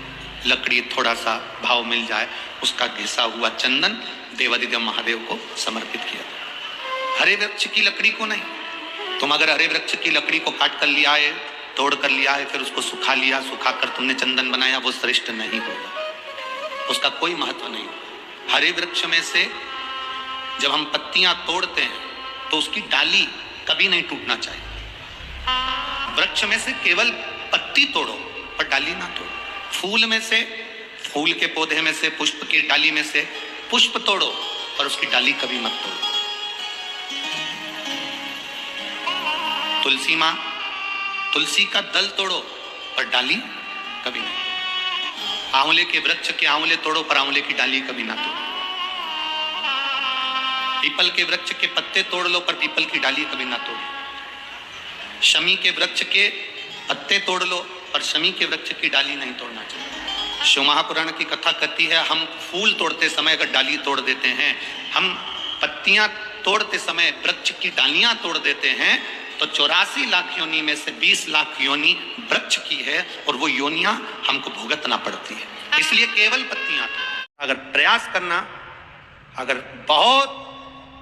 लकड़ी, थोड़ा सा भाव मिल जाए, उसका घिसा हुआ चंदन देवाधिदेव महादेव को समर्पित किया। हरे वृक्ष की लकड़ी को नहीं। तुम अगर हरे वृक्ष की लकड़ी को काट कर लिया है, तोड़ कर लिया है, फिर उसको सुखा लिया, सुखाकर तुमने चंदन बनाया, वो श्रेष्ठ नहीं होगा, उसका कोई महत्व नहीं। हरे वृक्ष में से जब हम पत्तियां तोड़ते हैं तो उसकी डाली कभी नहीं टूटना चाहिए। वृक्ष में से केवल पत्ती तोड़ो पर डाली ना तोड़ो। फूल में से, फूल के पौधे में से, पुष्प की डाली में से पुष्प तोड़ो पर उसकी डाली कभी मत तोड़ो। तुलसी मां, तुलसी का दल तोड़ो पर डाली कभी नहीं। आंवले के वृक्ष के आंवले तोड़ो पर आंवले की डाली कभी ना तोड़ो। पीपल के वृक्ष के पत्ते तोड़ लो पर पीपल की डाली कभी ना तोड़ो। शमी के वृक्ष के पत्ते तोड़ लो पर शमी के वृक्ष की डाली नहीं तोड़ना चाहिए। शिव महापुराण की कथा कहती है, हम फूल तोड़ते समय अगर डाली तोड़ देते हैं, हम पत्तियां तोड़ते समय वृक्ष की डालियां तोड़ देते हैं, तो 84 लाख योनि में से 20 लाख योनि वृक्ष की है और वो योनियां हमको भुगतना पड़ती है, इसलिए केवल पत्तियां। अगर प्रयास करना, अगर बहुत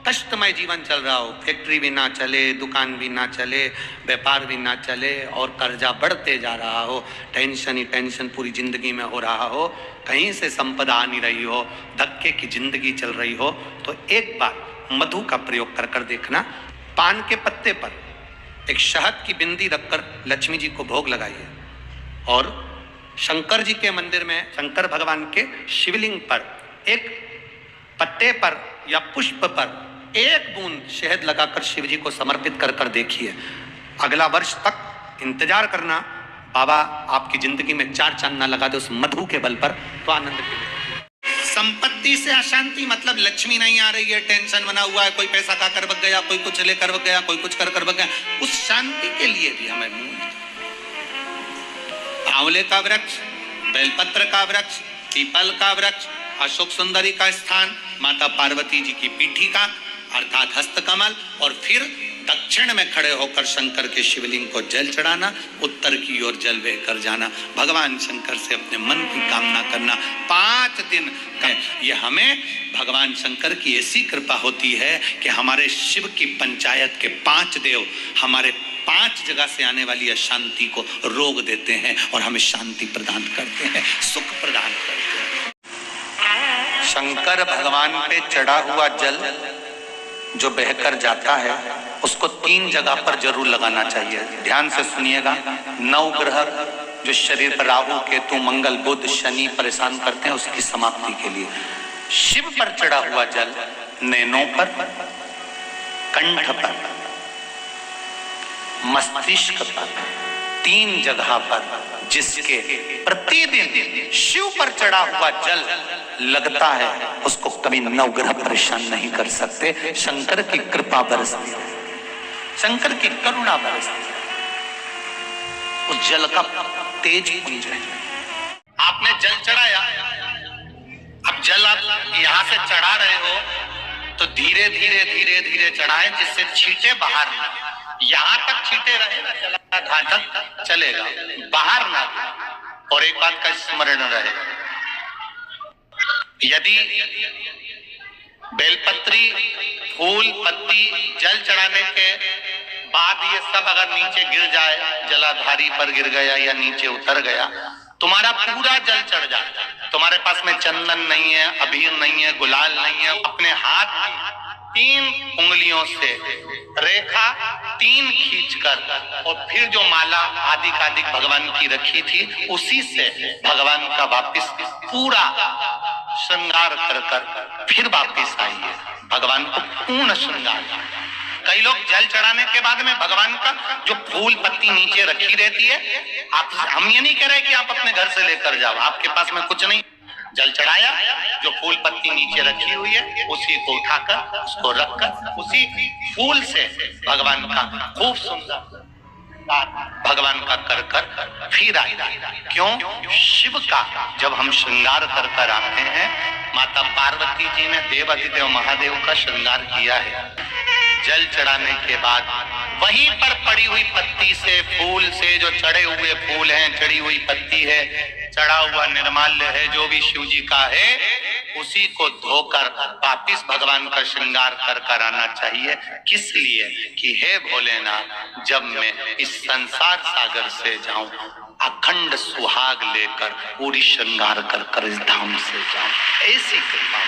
कष्टमय जीवन चल रहा हो, फैक्ट्री भी ना चले, दुकान भी ना चले, व्यापार भी ना चले और कर्जा बढ़ते जा रहा हो, टेंशन ही टेंशन पूरी जिंदगी में हो रहा हो, कहीं से संपदा आ नहीं रही हो, धक्के की जिंदगी चल रही हो, तो एक बार मधु का प्रयोग कर कर देखना। पान के पत्ते पर एक शहद की बिंदी रखकर लक्ष्मी जी को भोग लगाइए और शंकर जी के मंदिर में शंकर भगवान के शिवलिंग पर एक पत्ते पर या पुष्प पर एक बूंद शहद लगाकर शिव जी को समर्पित कर कर देखिए। अगला वर्ष तक इंतजार करना, बाबा आपकी जिंदगी में 4 चांद ना लगा दे उस मधु के बल पर, तो आनंद के लिए। संपत्ति से अशांति मतलब लक्ष्मी नहीं आ रही है, टेंशन बना हुआ है, कोई पैसा खा कर बग गया, कोई कुछ लेकर बग गया, कोई कुछ कर बग गया, उस शांति के लिए भी हमें आंवले का वृक्ष, बेलपत्र का वृक्ष, पीपल का वृक्ष, अशोक सुंदरी का स्थान, माता पार्वती जी की पीठी का अर्थात हस्तकमल, और फिर दक्षिण में खड़े होकर शंकर के शिवलिंग को जल चढ़ाना, उत्तर की ओर जल बहकर जाना, भगवान शंकर से अपने मन की कामना करना। 5 दिन ये हमें भगवान शंकर की ऐसी कृपा होती है कि हमारे शिव की पंचायत के 5 देव हमारे 5 जगह से आने वाली अशांति को रोक देते हैं और हमें शांति प्रदान करते हैं, सुख प्रदान करते हैं। शंकर भगवान पे चढ़ा हुआ जल जो बहकर जाता है उसको 3 जगह पर जरूर लगाना चाहिए। ध्यान से सुनिएगा। 9 ग्रह जो शरीर पर राहु, केतु, मंगल, बुध, शनि परेशान करते हैं, उसकी समाप्ति के लिए शिव पर चढ़ा हुआ जल नैनों पर, कंठ पर, मस्तिष्क पर, 3 जगह पर जिसके प्रतिदिन शिव पर चढ़ा हुआ जल लगता है उसको कभी 9 ग्रह परेशान नहीं कर सकते। शंकर की कृपा बरसती है, शंकर की करुणा बरसती है, उस जल का तेज पुंज है। आपने जल चढ़ाया, अब जल आप यहां से चढ़ा रहे हो तो धीरे धीरे धीरे धीरे चढ़ाएं जिससे छींटे बाहर ना, यहां तक छींटे रहे ना, जलाधार तक चलेगा, बाहर ना। और एक बात का स्मरण रहे, यदि बेलपत्री, फूल, पत्ती जल चढ़ाने के बाद ये सब अगर नीचे गिर जाए, जलाधारी पर गिर गया या नीचे उतर गया, तुम्हारा पूरा जल चढ़ जाता। तुम्हारे पास में चंदन नहीं है, अबीर नहीं है, गुलाल नहीं है, अपने हाथ की 3 उंगलियों से रेखा 3 खींचकर और फिर जो माला आदिकादिक भगवान की रखी थी उसी से भगवान का वापिस पूरा श्रृंगार कर कर फिर वापिस आइए, भगवान को पूर्ण श्रृंगार। कई लोग जल चढ़ाने के बाद में भगवान का जो फूल पत्ती नीचे रखी रहती है, हम ये नहीं कह रहे कि आप अपने घर से लेकर जाओ, आपके पास में कुछ नहीं, जल चढ़ाया, जो फूल पत्ती नीचे रखी हुई है उसी को उठाकर उसको रखकर उसी फूल से भगवान का खूब सुंदर भगवान का कर कर फिर आए। क्यों? शिव का जब हम श्रृंगार कर कर आते हैं, माता पार्वती जी ने देवाधिदेव महादेव का श्रृंगार किया है। जल चढ़ाने के बाद वहीं पर पड़ी हुई पत्ती से, फूल से, जो चढ़े हुए फूल हैं, चढ़ी हुई पत्ती है, चढ़ा हुआ निर्माल्य है, जो भी शिव जी का है, उसी को धोकर वापिस भगवान का श्रृंगार कर कर आना चाहिए। किस लिए? कि हे भोलेनाथ, जब मैं इस संसार सागर से जाऊं, अखंड सुहाग लेकर पूरी श्रृंगार कर कर इस धाम से जाऊं, ऐसी कृपा।